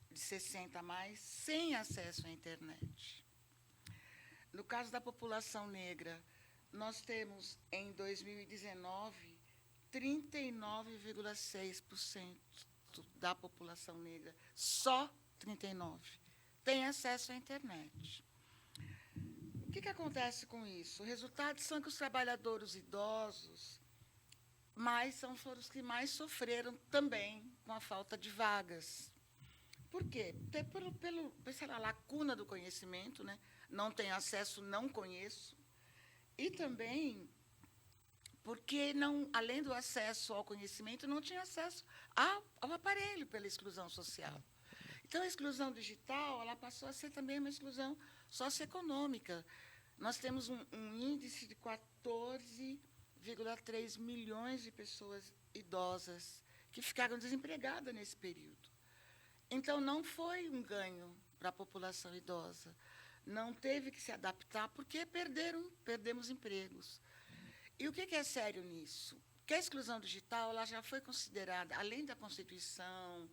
de 60 a mais sem acesso à internet. No caso da população negra, nós temos, em 2019, 39,6% da população negra, só 39%, tem acesso à internet. O que acontece com isso? O resultado são que os trabalhadores idosos foram os que mais sofreram também com a falta de vagas. Por quê? Pela lacuna do conhecimento, né? Não tenho acesso, não conheço. E também porque, além do acesso ao conhecimento, não tinha acesso ao aparelho pela exclusão social. Então, a exclusão digital ela passou a ser também uma exclusão socioeconômica. Nós temos um índice de 14,3 milhões de pessoas idosas que ficaram desempregadas nesse período. Então, não foi um ganho para a população idosa. Não teve que se adaptar, porque perdemos empregos. E o que é sério nisso? Que a exclusão digital ela já foi considerada, além da Constituição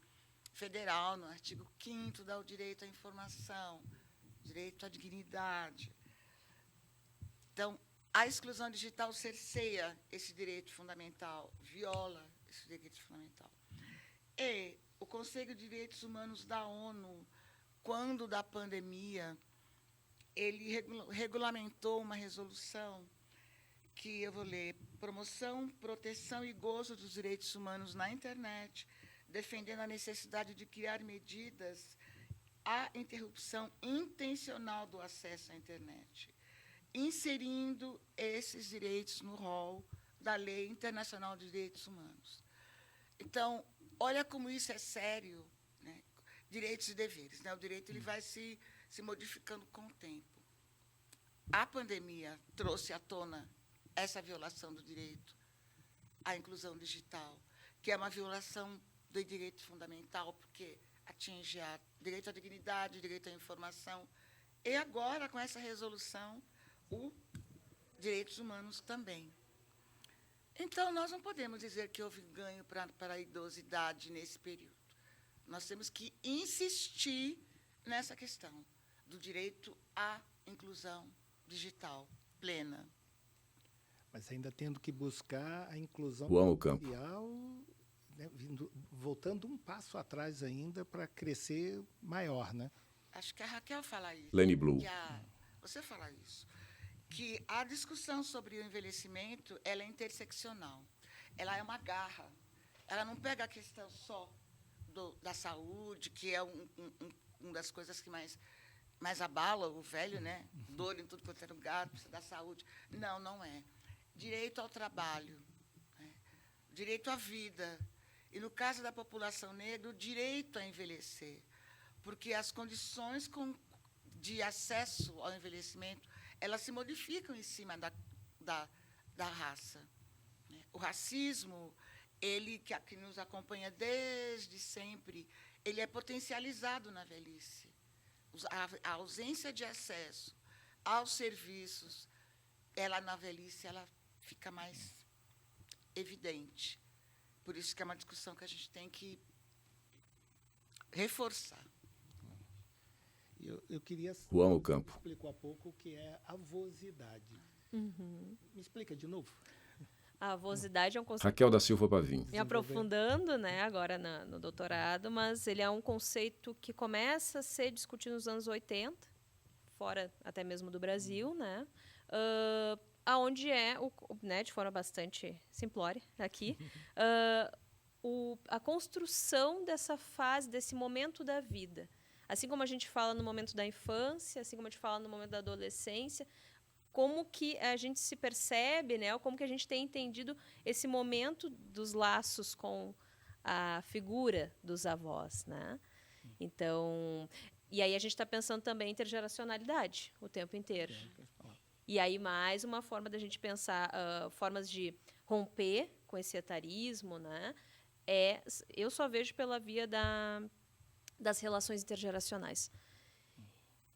Federal, no artigo 5º, dá o direito à informação, direito à dignidade. Então, a exclusão digital cerceia esse direito fundamental, viola esse direito fundamental. E o Conselho de Direitos Humanos da ONU, quando da pandemia, ele regulamentou uma resolução que eu vou ler: promoção, proteção e gozo dos direitos humanos na internet, defendendo a necessidade de criar medidas à interrupção intencional do acesso à internet, inserindo esses direitos no rol da Lei Internacional de Direitos Humanos. Então, olha como isso é sério, né? direitos e deveres, né? O direito ele vai se modificando com o tempo. A pandemia trouxe à tona essa violação do direito à inclusão digital, que é uma violação do direito fundamental, porque atinge o direito à dignidade, o direito à informação, e agora, com essa resolução, os direitos humanos também. Então, nós não podemos dizer que houve ganho para a idosidade nesse período. Nós temos que insistir nessa questão do direito à inclusão digital plena. Mas ainda tendo que buscar a inclusão Juan Ocampo. social, né, voltando um passo atrás ainda para crescer maior, né? Acho que a Raquel fala isso. Lenny Blue. Você fala isso. Que a discussão sobre o envelhecimento ela é interseccional. Ela é uma garra. Ela não pega a questão só da saúde, que é uma das coisas que mais abala o velho, né? Dor em tudo quanto é lugar, precisa da saúde. Não, não é. Direito ao trabalho, né? Direito à vida. E, no caso da população negra, o direito a envelhecer. Porque as condições de acesso ao envelhecimento, elas se modificam em cima da raça, né? O racismo, ele que nos acompanha desde sempre, ele é potencializado na velhice. A ausência de acesso aos serviços, ela na velhice, ela fica mais evidente. Por isso que é uma discussão que a gente tem que reforçar. Eu queria... Juan Ocampo. Você explicou há pouco o que é avosidade. Me explica de novo. A avosidade é um conceito, Raquel da Silva Pavim. me aprofundando, né, agora no doutorado, mas ele é um conceito que começa a ser discutido nos anos 80, fora até mesmo do Brasil, né, aonde é, né, de forma bastante simplória aqui, a construção dessa fase, desse momento da vida. Assim como a gente fala no momento da infância, assim como a gente fala no momento da adolescência, como que a gente se percebe, né, ou como que a gente tem entendido esse momento dos laços com a figura dos avós, né? Então, e aí a gente está pensando também em intergeracionalidade o tempo inteiro. E aí mais uma forma da gente pensar formas de romper com esse etarismo, né? Eu só vejo pela via das relações intergeracionais.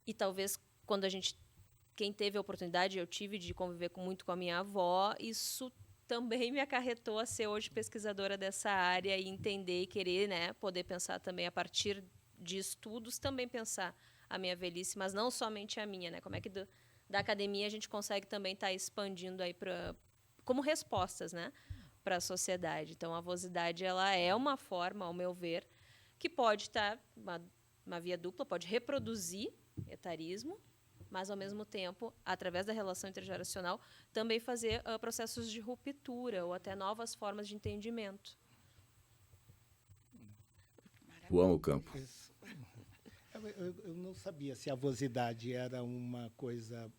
E talvez quando quem teve a oportunidade, eu tive de conviver muito com a minha avó, isso também me acarretou a ser hoje pesquisadora dessa área e entender e querer, né, poder pensar também a partir de estudos, também pensar a minha velhice, mas não somente a minha, né? Como é que da academia a gente consegue também estar expandindo aí como respostas, né, para a sociedade. Então, a avosidade ela é uma forma, ao meu ver, que pode estar uma via dupla, pode reproduzir etarismo, mas, ao mesmo tempo, através da relação intergeracional, também fazer processos de ruptura ou até novas formas de entendimento. Juan Ocampo. Eu não sabia se a avosidade era uma coisa,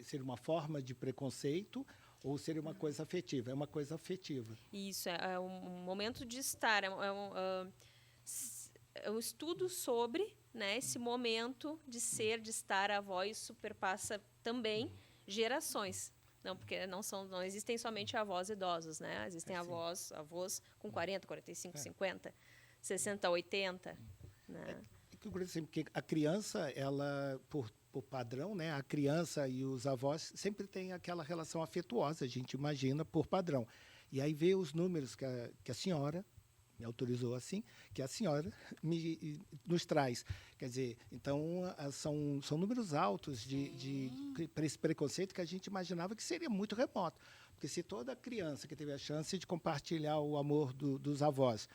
seria uma forma de preconceito ou seria uma coisa afetiva. É uma coisa afetiva. Isso, é um momento de estar, é um estudo sobre, né, esse momento de ser, de estar avó, e superpassa também gerações. Não, porque não existem somente avós idosos, né? Existem avós com 40, 45, 50, 60, 80, né? Porque a criança, ela, por padrão, né, a criança e os avós sempre têm aquela relação afetuosa, a gente imagina, por padrão. E aí vê os números que a senhora me autorizou assim, que a senhora nos traz. Quer dizer, então, são números altos para esse preconceito que a gente imaginava que seria muito remoto. Porque se toda criança que teve a chance de compartilhar o amor dos avós,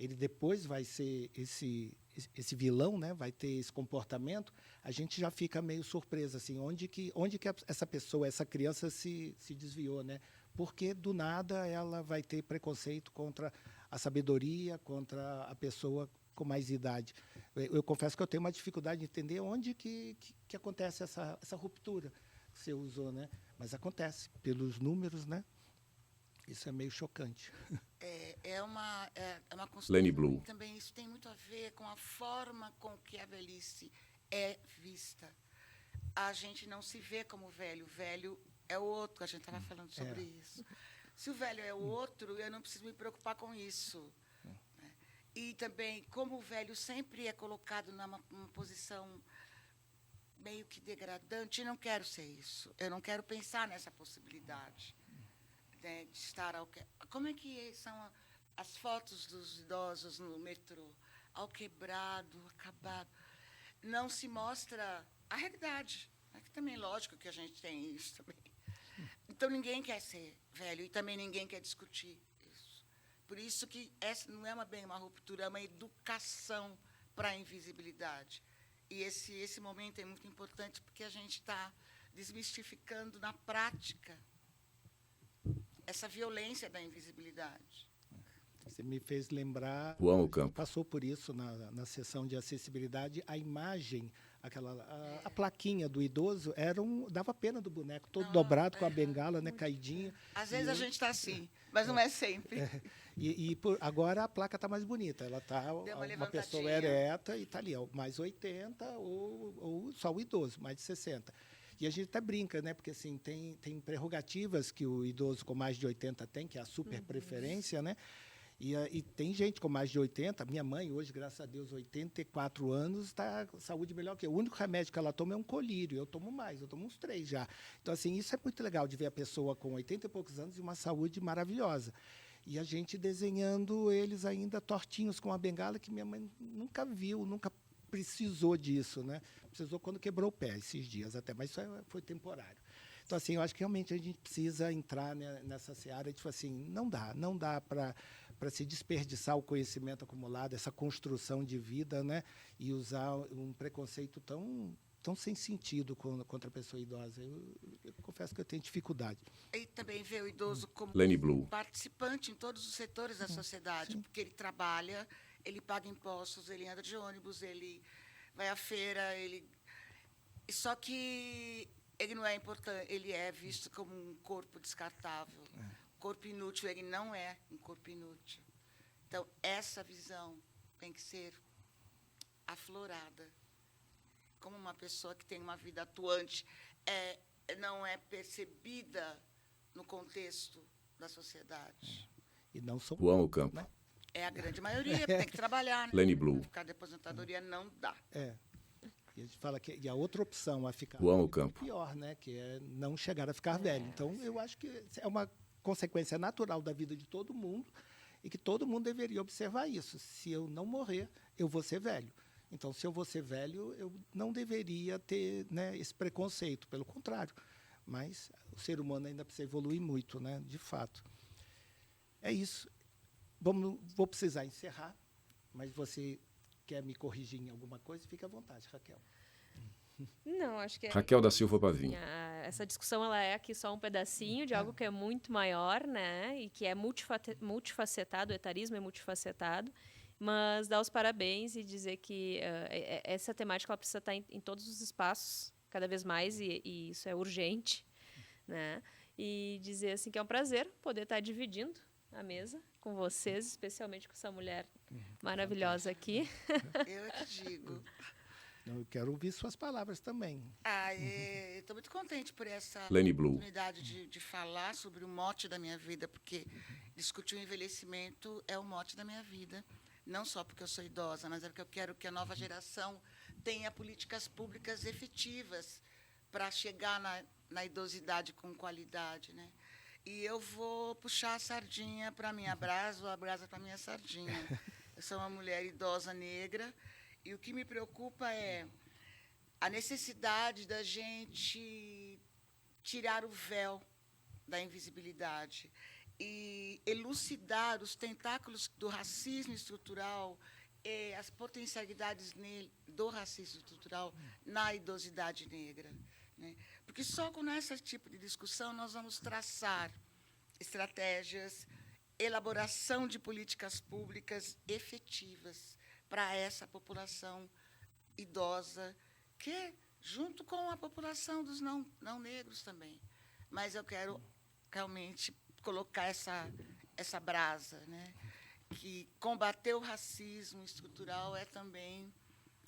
ele depois vai ser esse vilão, né, vai ter esse comportamento, a gente já fica meio surpresa, assim, onde que essa pessoa, essa criança se desviou, né? Porque, do nada, ela vai ter preconceito contra a sabedoria, contra a pessoa com mais idade. Eu confesso que eu tenho uma dificuldade de entender onde que acontece essa ruptura que você usou, né? Mas acontece, pelos números, né? Isso é meio chocante. É uma construção. Lenny Blue. Também isso tem muito a ver com a forma com que a velhice é vista. A gente não se vê como velho. O velho é o outro. A gente estava falando sobre isso. Se o velho é o outro, eu não preciso me preocupar com isso. Né? E também, como o velho sempre é colocado numa posição meio que degradante, eu não quero ser isso. Eu não quero pensar nessa possibilidade, né, de estar Como é que são as fotos dos idosos no metrô? Alquebrado, acabado. Não se mostra a realidade. É que também, lógico que a gente tem isso também. Então, ninguém quer ser velho e também ninguém quer discutir isso. Por isso que essa não é bem uma ruptura, é uma educação para a invisibilidade. E esse momento é muito importante porque a gente está desmistificando na prática essa violência da invisibilidade. Você me fez lembrar, Juan Ocampo. passou por isso na sessão de acessibilidade, a imagem, a plaquinha do idoso dava pena do boneco, todo dobrado, com a bengala, né, caidinha. Às vezes a gente está assim, mas não é sempre. Agora a placa está mais bonita, ela está uma pessoa ereta e está ali, mais 80 ou só o idoso, mais de 60. E a gente até brinca, né? Porque assim, tem prerrogativas que o idoso com mais de 80 tem, que é a super preferência, né? E tem gente com mais de 80, minha mãe hoje, graças a Deus, 84 anos, está com saúde melhor que eu. O único remédio que ela toma é um colírio, eu tomo mais, eu tomo uns 3 já. Então, assim, isso é muito legal de ver a pessoa com 80 e poucos anos e uma saúde maravilhosa. E a gente desenhando eles ainda tortinhos com a bengala, que minha mãe nunca viu, nunca precisou disso, né? Precisou quando quebrou o pé, esses dias até, mas isso foi temporário. Então, assim, eu acho que realmente a gente precisa entrar nessa seara, tipo assim, não dá para se desperdiçar o conhecimento acumulado, essa construção de vida, né? E usar um preconceito tão sem sentido contra a pessoa idosa. Eu confesso que eu tenho dificuldade. E também ver o idoso como Lenny Blue. participante em todos os setores da sociedade, porque ele trabalha, ele paga impostos, ele anda de ônibus, ele vai à feira, só que ele não é importante, ele é visto como um corpo descartável. Corpo inútil, ele não é um corpo inútil. Então, essa visão tem que ser aflorada. Como uma pessoa que tem uma vida atuante não é percebida no contexto da sociedade. E não são Juan Ocampo. né? É a grande maioria, tem que trabalhar. Né? Lenny Blue. Ficar de aposentadoria não dá. E a gente fala que a outra opção a ficar Juan velho Ocampo. é pior, né? Que é não chegar a ficar velho. Então, eu acho que é uma consequência natural da vida de todo mundo e que todo mundo deveria observar isso. Se eu não morrer, eu vou ser velho. Então, se eu vou ser velho, eu não deveria ter, né, esse preconceito. Pelo contrário. Mas o ser humano ainda precisa evoluir muito, né? De fato. É isso. Vou precisar encerrar, mas você quer me corrigir em alguma coisa? Fique à vontade, Raquel. Não, acho que Raquel da Silva Pavim. essa discussão ela é aqui só um pedacinho de algo que é muito maior, né? E que é multifacetado, o etarismo é multifacetado. Mas dar os parabéns e dizer que essa temática ela precisa estar em todos os espaços, cada vez mais, e isso é urgente, né? E dizer assim que é um prazer poder estar dividindo a mesa com vocês, especialmente com essa mulher maravilhosa aqui. Eu é que digo. Eu quero ouvir suas palavras também. Estou muito contente por essa Lenny Blue. oportunidade de falar sobre o mote da minha vida, porque discutir o envelhecimento é o mote da minha vida. Não só porque eu sou idosa, mas é porque eu quero que a nova geração tenha políticas públicas efetivas para chegar na idosidade com qualidade, né? E eu vou puxar a sardinha para a minha brasa ou a brasa para a minha sardinha. Eu sou uma mulher idosa negra e o que me preocupa é a necessidade da gente tirar o véu da invisibilidade e elucidar os tentáculos do racismo estrutural e as potencialidades do racismo estrutural na idosidade negra, né? Porque só com esse tipo de discussão nós vamos traçar estratégias, elaboração de políticas públicas efetivas para essa população idosa, que junto com a população dos não negros também. Mas eu quero realmente colocar essa brasa, né? Que combater o racismo estrutural é também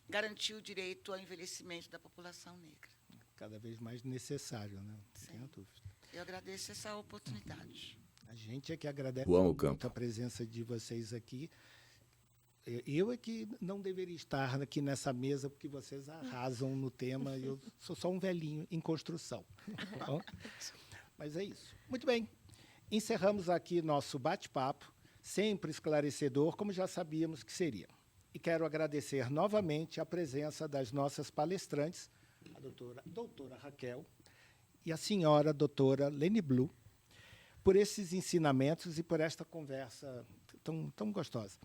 garantir o direito ao envelhecimento da população negra. Cada vez mais necessário, né? Não Sim. tenha dúvida. Eu agradeço essa oportunidade. A gente é que agradece Juan muito Ocampo. a presença de vocês aqui. Eu é que não deveria estar aqui nessa mesa, porque vocês arrasam no tema. Eu sou só um velhinho em construção. Tá bom? Mas é isso. Muito bem. Encerramos aqui nosso bate-papo, sempre esclarecedor, como já sabíamos que seria. E quero agradecer novamente a presença das nossas palestrantes, a doutora Raquel e a senhora doutora Lene Blue, por esses ensinamentos e por esta conversa tão gostosa.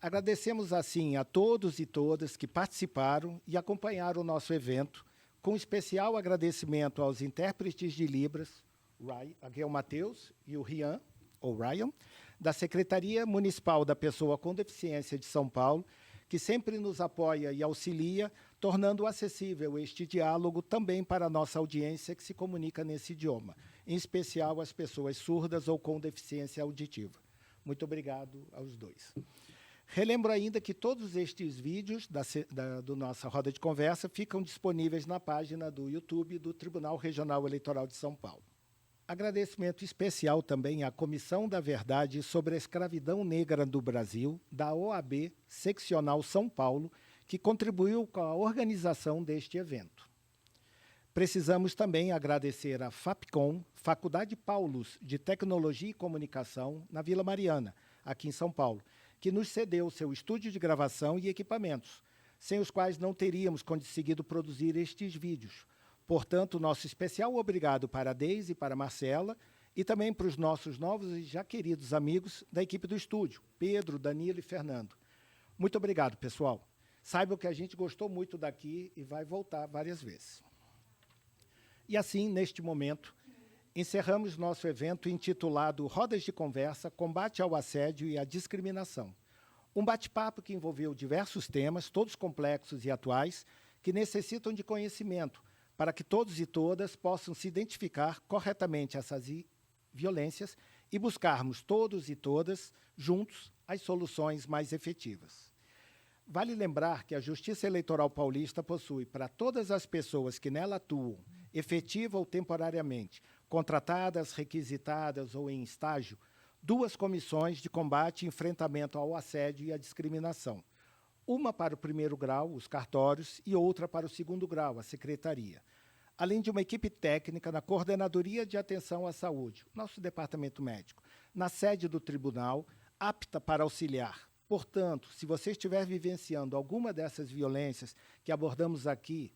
Agradecemos, assim, a todos e todas que participaram e acompanharam o nosso evento, com especial agradecimento aos intérpretes de Libras, a Guel Mateus e o Ryan, da Secretaria Municipal da Pessoa com Deficiência de São Paulo, que sempre nos apoia e auxilia, tornando acessível este diálogo também para a nossa audiência que se comunica nesse idioma, em especial as pessoas surdas ou com deficiência auditiva. Muito obrigado aos dois. Relembro ainda que todos estes vídeos do nossa roda de conversa ficam disponíveis na página do YouTube do Tribunal Regional Eleitoral de São Paulo. Agradecimento especial também à Comissão da Verdade sobre a Escravidão Negra do Brasil, da OAB Seccional São Paulo, que contribuiu com a organização deste evento. Precisamos também agradecer à FAPCOM, Faculdade Paulus de Tecnologia e Comunicação, na Vila Mariana, aqui em São Paulo, que nos cedeu seu estúdio de gravação e equipamentos, sem os quais não teríamos conseguido produzir estes vídeos. Portanto, nosso especial obrigado para a Deise e para a Marcela, e também para os nossos novos e já queridos amigos da equipe do estúdio, Pedro, Danilo e Fernando. Muito obrigado, pessoal. Saibam que a gente gostou muito daqui e vai voltar várias vezes. E assim, neste momento, encerramos nosso evento intitulado Rodas de Conversa, Combate ao Assédio e à Discriminação. Um bate-papo que envolveu diversos temas, todos complexos e atuais, que necessitam de conhecimento, para que todos e todas possam se identificar corretamente essas violências e buscarmos todos e todas, juntos, as soluções mais efetivas. Vale lembrar que a Justiça Eleitoral Paulista possui, para todas as pessoas que nela atuam, efetiva ou temporariamente, contratadas, requisitadas ou em estágio, 2 comissões de combate e enfrentamento ao assédio e à discriminação. Uma para o 1º grau, os cartórios, e outra para o 2º grau, a secretaria. Além de uma equipe técnica na Coordenadoria de Atenção à Saúde, nosso departamento médico, na sede do tribunal, apta para auxiliar. Portanto, se você estiver vivenciando alguma dessas violências que abordamos aqui,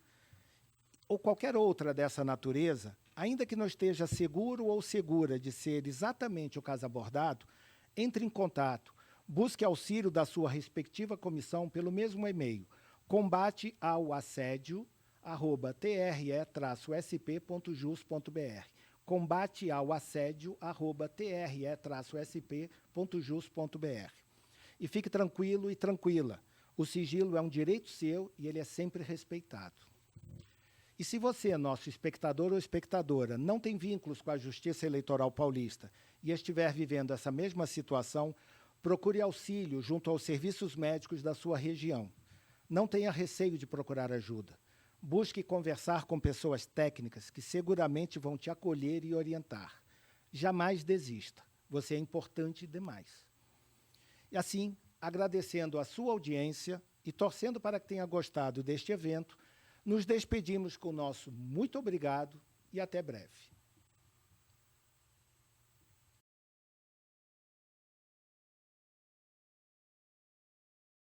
ou qualquer outra dessa natureza, ainda que não esteja seguro ou segura de ser exatamente o caso abordado, entre em contato, busque auxílio da sua respectiva comissão pelo mesmo e-mail, combateaoassédio@tre-sp.jus.br, combateaoassédio@tre-sp.jus.br. E fique tranquilo e tranquila, o sigilo é um direito seu e ele é sempre respeitado. E se você, nosso espectador ou espectadora, não tem vínculos com a Justiça Eleitoral Paulista e estiver vivendo essa mesma situação, procure auxílio junto aos serviços médicos da sua região. Não tenha receio de procurar ajuda. Busque conversar com pessoas técnicas que seguramente vão te acolher e orientar. Jamais desista. Você é importante demais. E assim, agradecendo a sua audiência e torcendo para que tenha gostado deste evento, nos despedimos com o nosso muito obrigado e até breve.